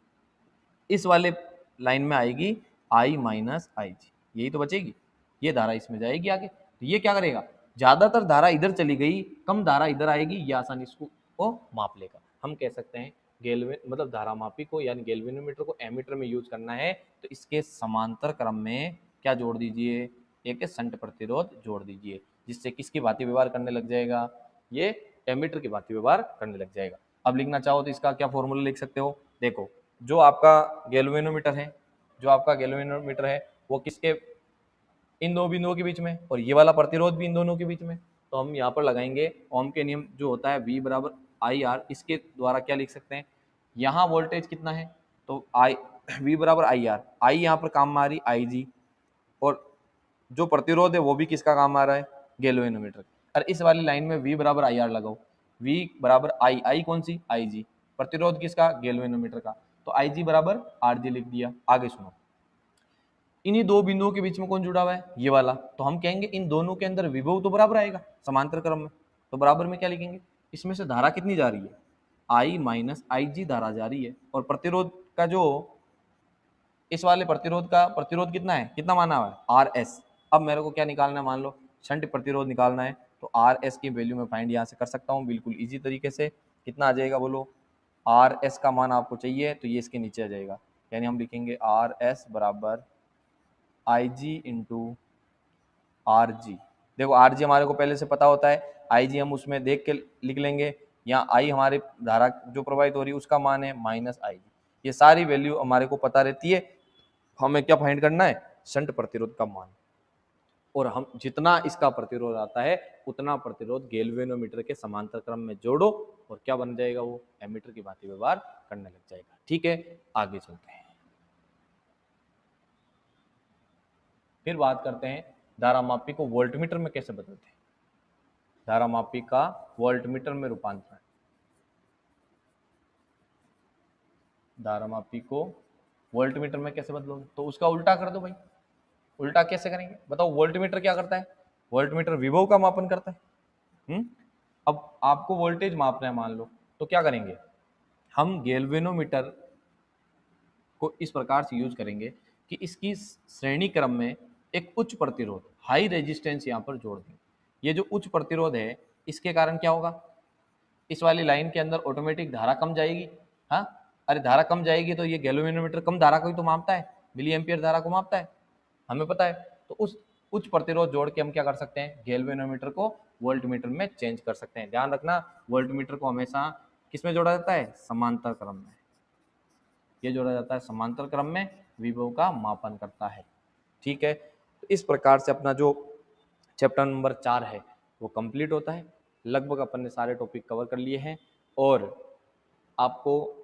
इस वाले लाइन में आएगी आई माइनस आई जी, यही तो बचेगी, ये धारा इसमें जाएगी आगे। तो ये क्या करेगा, ज्यादातर धारा इधर चली गई, कम धारा इधर आएगी, ये आसानी इसको को माप लेगा। हम कह सकते हैं गैल्वेन मतलब धारामापी को यानी गैल्वेनोमीटर को एमीटर में यूज करना है, तो इसके समांतर क्रम में क्या जोड़ दीजिए, एक शंट प्रतिरोध जोड़ दीजिए, जिससे किसकी भांति व्यवहार करने लग जाएगा, ये एमीटर की भांति व्यवहार करने लग जाएगा। अब लिखना चाहो तो इसका क्या फॉर्मूला लिख सकते हो, देखो जो आपका गैल्वेनोमीटर है, जो आपका गैल्वेनोमीटर है वो किसके, इन दो बिंदुओं के बीच में, और ये वाला प्रतिरोध भी इन दोनों के बीच में। तो हम यहाँ पर लगाएंगे ओम के नियम जो होता है V बराबर आई आर, इसके द्वारा क्या लिख सकते हैं, यहाँ वोल्टेज कितना है, तो आई V बराबर आई आर, आई यहाँ पर काम में आ रही आई जी, और जो प्रतिरोध है वो भी किसका काम आ रहा है, गैल्वेनोमीटर। और इस वाली लाइन में V बराबर आई आर लगाओ, V बराबर आई, आई कौन सी, आई जी, प्रतिरोध किसका, गैल्वेनोमीटर का, तो आई जी बराबर आर जी लिख दिया। आगे सुनो, इन्हीं दो बिंदुओं के बीच में कौन जुड़ा हुआ है, ये वाला, तो हम कहेंगे इन दोनों के अंदर विभव तो बराबर आएगा समांतर क्रम में, तो बराबर में क्या लिखेंगे, इसमें से धारा कितनी जा रही है, आई माइनस आई जी धारा जा रही है, और प्रतिरोध का जो इस वाले प्रतिरोध का प्रतिरोध कितना है, कितना माना हुआ है, आर एस। अब मेरे को क्या निकालना है, मान लो शंट प्रतिरोध निकालना है, तो आर एस की वैल्यू मैं फाइंड यहाँ से कर सकता हूँ बिल्कुल इजी तरीके से, कितना आ जाएगा बोलो, आर एस का मान आपको चाहिए तो ये इसके नीचे आ जाएगा, यानी हम लिखेंगे आर एस बराबर आई जी इंटू आर जी। देखो आर जी हमारे को पहले से पता होता है, आई जी हम उसमें देख के लिख लेंगे, यहाँ आई हमारे धारा जो प्रवाहित हो रही है उसका मान है माइनस आई जी, ये सारी वैल्यू हमारे को पता रहती है। हमें क्या फाइंड करना है, शंट प्रतिरोध का मान, और हम जितना इसका प्रतिरोध आता है उतना प्रतिरोध गैल्वेनोमीटर के समांतर क्रम में जोड़ो, और क्या बन जाएगा, वो एमीटर की भांति व्यवहार करने लग जाएगा। ठीक है, आगे चलते हैं, फिर बात करते हैं धारामापी को वोल्टमीटर में कैसे बदलते हैं, धारामापी का वोल्टमीटर में रूपांतरण, धारामापी को वोल्ट मीटर में कैसे बदलोगे? तो उसका उल्टा कर दो भाई। उल्टा कैसे करेंगे बताओ? वोल्ट मीटर क्या करता है? वोल्ट मीटर विभव का मापन करता है। अब आपको वोल्टेज मापना है मान लो, तो क्या करेंगे? हम गैल्वेनोमीटर को इस प्रकार से यूज करेंगे कि इसकी श्रेणी क्रम में एक उच्च प्रतिरोध, हाई रेजिस्टेंस यहाँ पर जोड़ दें। ये जो उच्च प्रतिरोध है, इसके कारण क्या होगा? इस वाली लाइन के अंदर ऑटोमेटिक धारा कम जाएगी। हाँ, अरे धारा कम जाएगी तो ये गैल्वेनोमीटर कम धारा को ही तो मापता है, मिली एम्पियर धारा को मापता है, हमें पता है। तो उस उच्च प्रतिरोध जोड़ के हम क्या कर सकते हैं? गैल्वेनोमीटर को वोल्ट मीटर में चेंज कर सकते हैं। ध्यान रखना, वोल्ट मीटर को हमेशा किस में जोड़ा जाता है? समांतर क्रम में। ये जोड़ा जाता है समांतर क्रम में, विभव का मापन करता है। ठीक है, तो इस प्रकार से अपना जो चैप्टर नंबर 4 है वो कंप्लीट होता है। लगभग अपन ने सारे टॉपिक कवर कर लिए हैं, और आपको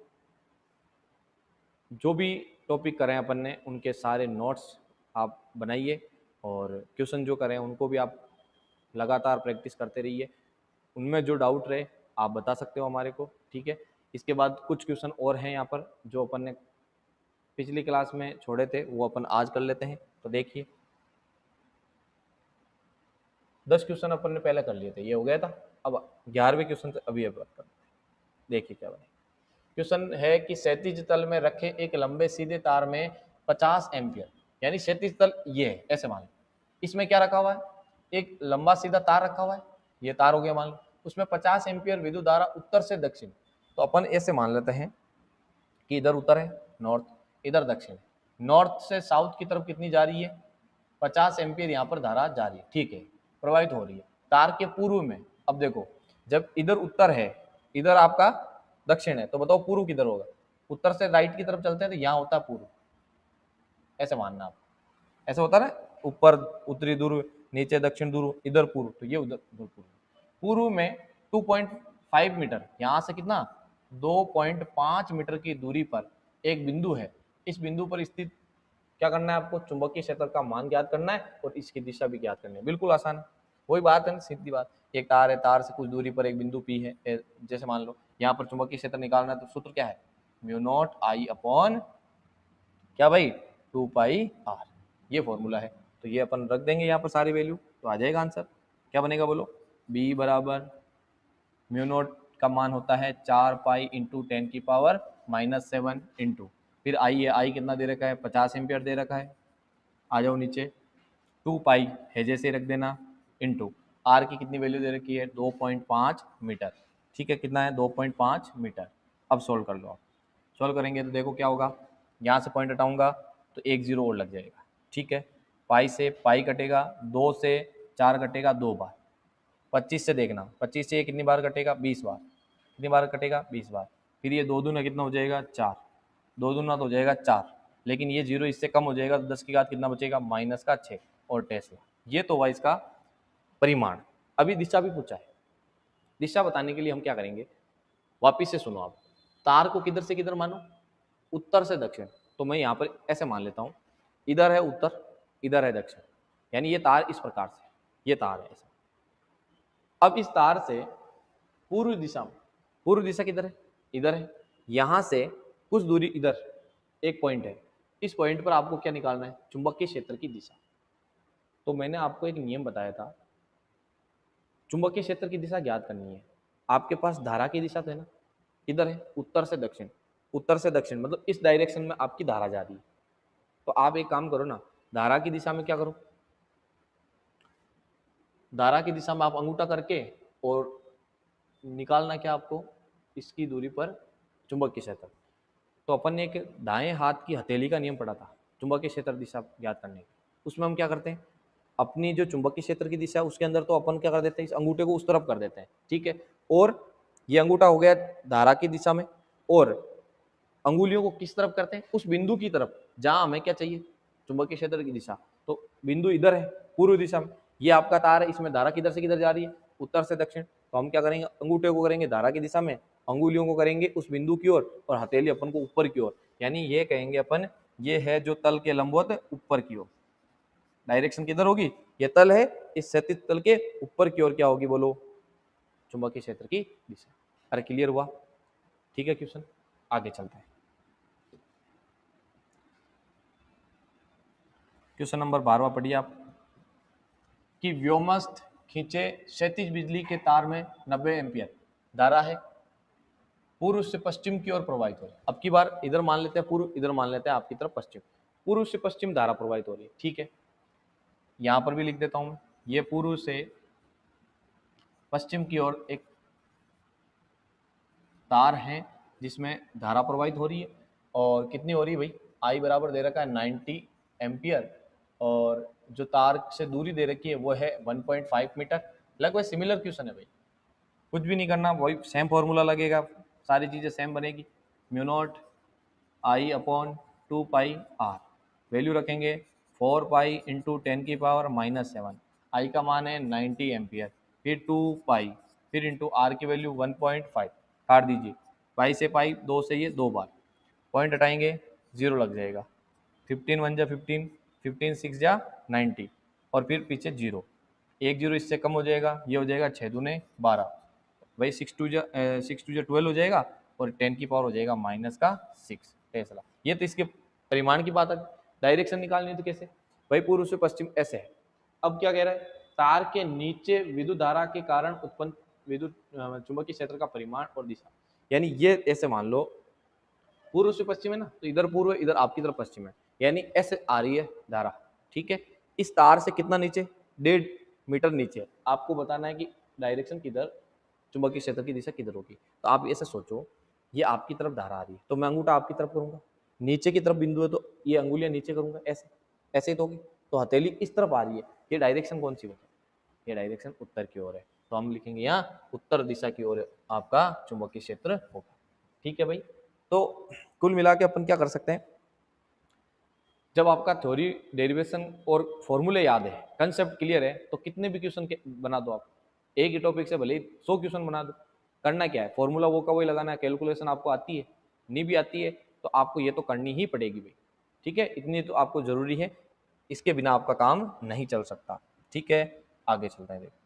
जो भी टॉपिक करें अपन ने उनके सारे नोट्स आप बनाइए, और क्वेश्चन जो करें उनको भी आप लगातार प्रैक्टिस करते रहिए। उनमें जो डाउट रहे आप बता सकते हो हमारे को। ठीक है, इसके बाद कुछ क्वेश्चन और हैं यहाँ पर जो अपन ने पिछली क्लास में छोड़े थे, वो अपन आज कर लेते हैं। तो देखिए, 10 क्वेश्चन अपन ने पहले कर लिए थे, ये हो गया था। अब 11वें क्वेश्चन से अभी बात करते हैं। देखिए क्या बने। क्वेश्चन है कि क्षैतिज तल में रखे एक लंबे सीधे तार में 50 एम्पियर, यानी क्षैतिज तल ये है, ऐसे मान लो। इसमें क्या रखा हुआ है? एक लंबा सीधा तार रखा हुआ है, ये तार हो गया मान लो। उसमें 50 एम्पियर विद्युत धारा उत्तर से दक्षिण, तो अपन ऐसे मान लेते हैं कि इधर उत्तर है नॉर्थ, इधर दक्षिण है। नॉर्थ से साउथ की तरफ कितनी जा रही है? 50 एम्पियर यहाँ पर धारा जा रही है। ठीक है, प्रवाहित हो रही है तार के पूर्व में। अब देखो, जब इधर उत्तर है, इधर आपका दक्षिण है, तो बताओ पूर्व किधर होगा? उत्तर से राइट की तरफ चलते हैं तो यहाँ होता है पूर्व, ऐसे मानना आप। ऐसे होता है ना, ऊपर उत्तरी ध्रुव, नीचे दक्षिण ध्रुव, इधर पूर्व, तो ये उधर पूर्व। पूर्व में 2.5 मीटर, यहाँ से कितना? 2.5 मीटर की दूरी पर एक बिंदु है। इस बिंदु पर स्थित क्या करना है आपको? चुंबकीय क्षेत्र का मान ज्ञात करना है और इसकी दिशा भी ज्ञात करनी है। बिल्कुल आसान है, वही बात है ना, सीधी बात। एक तार है, तार से कुछ दूरी पर एक बिंदु पी है, जैसे मान लो यहाँ पर चुंबकीय क्षेत्र निकालना है, तो सूत्र क्या है? म्यू नॉट आई अपॉन क्या भाई? 2 पाई आर, ये फॉर्मूला है। तो ये अपन रख देंगे यहाँ पर सारी वैल्यू, तो आ जाएगा आंसर। क्या बनेगा बोलो? बी बराबर म्यू नॉट का मान होता है 4 पाई इंटू 10⁻⁻7 इंटू, फिर आई है, आई कितना दे रखा है? 50 एम्पियर दे रखा है। आ जाओ नीचे, 2 पाई है जैसे रख देना, इंटू आर की कितनी वैल्यू दे रखी है? 2.5 मीटर। ठीक है, कितना है? 2.5 मीटर। अब सोल्व कर लो आप। सोल्व करेंगे तो देखो क्या होगा, यहाँ से पॉइंट हटाऊंगा तो एक जीरो और लग जाएगा। ठीक है, पाई से पाई कटेगा, 2 से 4 कटेगा 2 बार, 25 से देखना, 25 से ये कितनी बार कटेगा? 20 बार। कितनी बार कटेगा? 20 बार। फिर ये 2 दूना कितना हो जाएगा? 4, 2 दूना तो हो जाएगा 4, लेकिन ये जीरो इससे कम हो जाएगा, तो 10 की घात कितना बचेगा? -6 और टेस्ला। ये तो हुआ इसका परिमाण। अभी दिशा भी पूछा है। दिशा बताने के लिए हम क्या करेंगे, वापिस से सुनो आप। तार को किधर से किधर मानो? उत्तर से दक्षिण। तो मैं यहाँ पर ऐसे मान लेता हूँ, इधर है उत्तर, इधर है दक्षिण, यानी ये तार इस प्रकार से, ये तार है ऐसा। अब इस तार से पूर्व दिशा में, पूर्व दिशा किधर है? इधर है। यहाँ से कुछ दूरी इधर एक पॉइंट है, इस पॉइंट पर आपको क्या निकालना है? चुंबकीय क्षेत्र की दिशा। तो मैंने आपको एक नियम बताया था, चुंबकीय क्षेत्र की दिशा ज्ञात करनी है। आपके पास धारा की दिशा तो है ना, इधर है उत्तर से दक्षिण, उत्तर से दक्षिण मतलब इस डायरेक्शन में आपकी धारा जा रही है। तो आप एक काम करो ना, धारा की दिशा में क्या करो, धारा की दिशा में आप अंगूठा करके और निकालना क्या आपको? इसकी दूरी पर चुंबकीय क्षेत्र। तो अपन ने एक दाएं हाथ की हथेली का नियम पढ़ा था चुंबकीय क्षेत्र दिशा ज्ञात करने की। उसमें हम क्या करते हैं, अपनी जो चुंबकीय क्षेत्र की दिशा है उसके अंदर तो अपन क्या कर देते हैं, इस अंगूठे को उस तरफ कर देते हैं। ठीक है, और ये अंगूठा हो गया धारा की दिशा में, और अंगुलियों को किस तरफ करते हैं? उस बिंदु की तरफ जहां हमें क्या चाहिए? चुंबकीय क्षेत्र की दिशा। तो बिंदु इधर है पूर्व दिशा में, ये आपका तार है, इसमें धारा किधर से किधर जा रही है? उत्तर से दक्षिण। तो हम क्या करेंगे, अंगूठे को करेंगे धारा की दिशा में, अंगुलियों को करेंगे उस बिंदु की ओर, और हथेली अपन को ऊपर की ओर, यानी ये कहेंगे अपन, ये है जो तल के लंबवत ऊपर की ओर। डायरेक्शन किधर होगी? ये तल है, इस क्षैतिज तल के ऊपर की ओर क्या होगी बोलो? चुंबकीय क्षेत्र की दिशा। अरे क्लियर हुआ? ठीक है क्वेश्चन, आगे चलते हैं। क्वेश्चन नंबर 12 पढ़िए आप कि व्योमस्थ खींचे क्षैतिज बिजली के तार में 90 एम्पियर धारा है, पूर्व से पश्चिम की ओर प्रवाहित हो रही है। अब की बार इधर मान लेते हैं पूर्व, इधर मान लेते हैं आपकी तरफ पश्चिम। पूर्व से पश्चिम धारा प्रवाहित हो रही है, ठीक है। यहां पर भी लिख देता हूं मैं, ये पूर्व से पश्चिम की ओर एक तार है जिसमें धारा प्रवाहित हो रही है, और कितनी हो रही है भाई, आई बराबर दे रखा है 90 एम्पियर, और जो तार से दूरी दे रखी है वो है 1.5 मीटर। लगभग सिमिलर क्वेश्चन है भाई, कुछ भी नहीं करना, वही सेम फॉर्मूला लगेगा, सारी चीज़ें सेम बनेगी। Mu naught I upon 2 pi R, value रखेंगे 4 पाई इंटू 10⁻⁻7, आई का मान है 90 एम्पियर, फिर 2 पाई, फिर इंटू आर की वैल्यू 1.5, काट दीजिए, पाई से पाई, 2 से ये 2 बार, पॉइंट हटाएंगे 0 लग जाएगा, 15 1 जा 15, 15 6 जा 90, और फिर पीछे 0, एक 0 इससे कम हो जाएगा, ये हो जाएगा 6 दूने 12, भाई 6 2 जा 12 हो जाएगा, और 10 की पावर हो जाएगा -6 टेस्ला। ये तो इसके परिमाण की बात है, डायरेक्शन निकालनी है तो कैसे, भाई पूर्व से पश्चिम ऐसे है। अब क्या कह रहा है, तार के नीचे विद्युत धारा के कारण उत्पन्न विद्युत चुंबकीय क्षेत्र का परिमाण और दिशा, यानी ये ऐसे मान लो पूर्व से पश्चिम है ना, तो इधर पूर्व है, इधर आपकी तरफ पश्चिम है, यानी ऐसे आ रही है धारा, ठीक है। इस तार से कितना नीचे, 1.5 मीटर नीचे है। आपको बताना है कि डायरेक्शन किधर, चुंबकीय क्षेत्र की दिशा किधर होगी। तो आप ऐसे सोचो, ये आपकी तरफ धारा आ रही है, तो मैं अंगूठा आपकी तरफ करूंगा, नीचे की तरफ बिंदु है तो ये अंगुलियां नीचे करूंगा, ऐसे ऐसे ही तो होगी। तो हथेली इस तरफ आ रही है, ये डायरेक्शन कौन सी होगी, ये डायरेक्शन उत्तर की ओर है, तो हम लिखेंगे यहाँ उत्तर दिशा की ओर आपका चुंबकीय क्षेत्र होगा, ठीक है भाई। तो कुल मिला के अपन क्या कर सकते हैं, जब आपका थ्योरी डेरिवेशन और फॉर्मूले याद है, कंसेप्ट क्लियर है, तो कितने भी क्वेश्चन बना दो आप, एक ही टॉपिक से भले ही 100 क्वेश्चन बना दो। करना क्या है, फॉर्मूला वो का वही लगाना है, कैलकुलेशन आपको आती है, नहीं भी आती है तो आपको ये तो करनी ही पड़ेगी भाई, ठीक है, इतनी तो आपको जरूरी है, इसके बिना आपका काम नहीं चल सकता, ठीक है। आगे चलते हैं, देखिए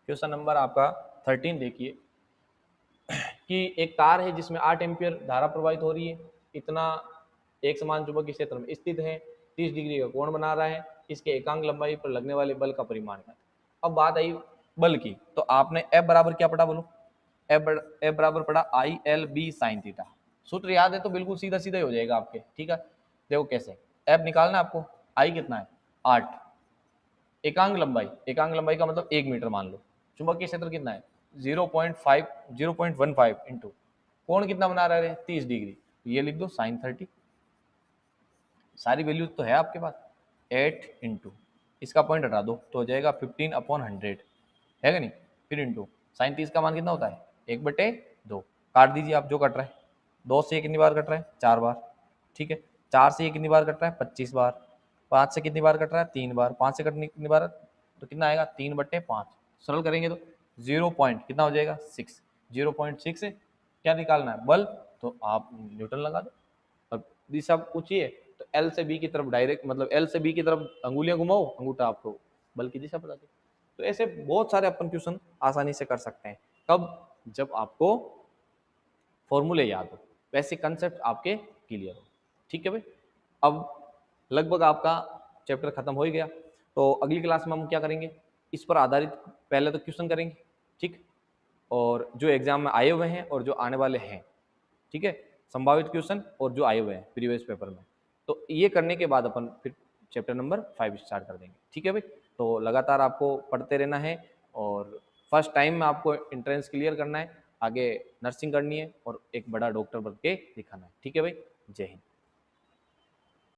क्वेश्चन नंबर आपका 13 देखिए कि एक तार है जिसमें 8 एम्पियर धारा प्रवाहित हो रही है, इतना एक समान चुंबकीय क्षेत्र में स्थित है, 30 डिग्री का कोण बना रहा है, इसके एकांक लंबाई पर लगने वाले बल का परिमाण क्या है। अब बात आई बल की, तो आपने F बराबर क्या पढ़ा बोलो, F बराबर पढ़ा IL/B sin थीटा, सूत्र याद है तो बिल्कुल सीधा सीधा ही हो जाएगा आपके, ठीक है। देखो कैसे F निकालना है आपको, I कितना है 8, एकांक लंबाई का मतलब 1 मीटर मान लो, चुंबकीय क्षेत्र कितना है 0.15 इंटू कोण कितना बना रहे हैं 30 डिग्री, तो ये लिख दो साइन 30, सारी वैल्यू तो है आपके पास, 8 इंटू इसका पॉइंट हटा दो तो हो जाएगा 15/100, है कि नहीं, फिर इंटू साइन 30 का मान कितना होता है 1/2, काट दीजिए आप जो कट रहा है, 2 से ये कितनी बार कट रहा है 4 बार, ठीक है, 4 से ये कितनी बार कट रहा है 25 बार, 5 से कितनी बार कट रहा है 3 बार, 5 से कटनी कितनी बार, तो कितना आएगा 3/5, सरल करेंगे तो 0 पॉइंट कितना हो जाएगा 6, 0.6 क्या निकालना है बल, तो आप न्यूटन लगा दो, और दिशा पूछिए तो एल से बी की तरफ डायरेक्ट, मतलब एल से बी की तरफ अंगुलियां घुमाओ, अंगूठा आपको बल की दिशा बता दे। तो ऐसे बहुत सारे अपन क्वेश्चन आसानी से कर सकते हैं, कब, जब आपको फॉर्मूले याद हो, वैसे कंसेप्ट आपके क्लियर हो, ठीक है भाई। अब लगभग आपका चैप्टर खत्म हो ही गया, तो अगली क्लास में हम क्या करेंगे, इस पर आधारित पहले तो क्वेश्चन करेंगे, ठीक, और जो एग्जाम में आए हुए हैं और जो आने वाले हैं, ठीक है, संभावित क्वेश्चन और जो आए हुए हैं प्रीवियस पेपर में, तो ये करने के बाद अपन फिर चैप्टर नंबर 5 स्टार्ट कर देंगे, ठीक है भाई। तो लगातार आपको पढ़ते रहना है, और फर्स्ट टाइम में आपको एंट्रेंस क्लियर करना है, आगे नर्सिंग करनी है और एक बड़ा डॉक्टर बन के दिखाना है, ठीक है भाई। जय हिंद।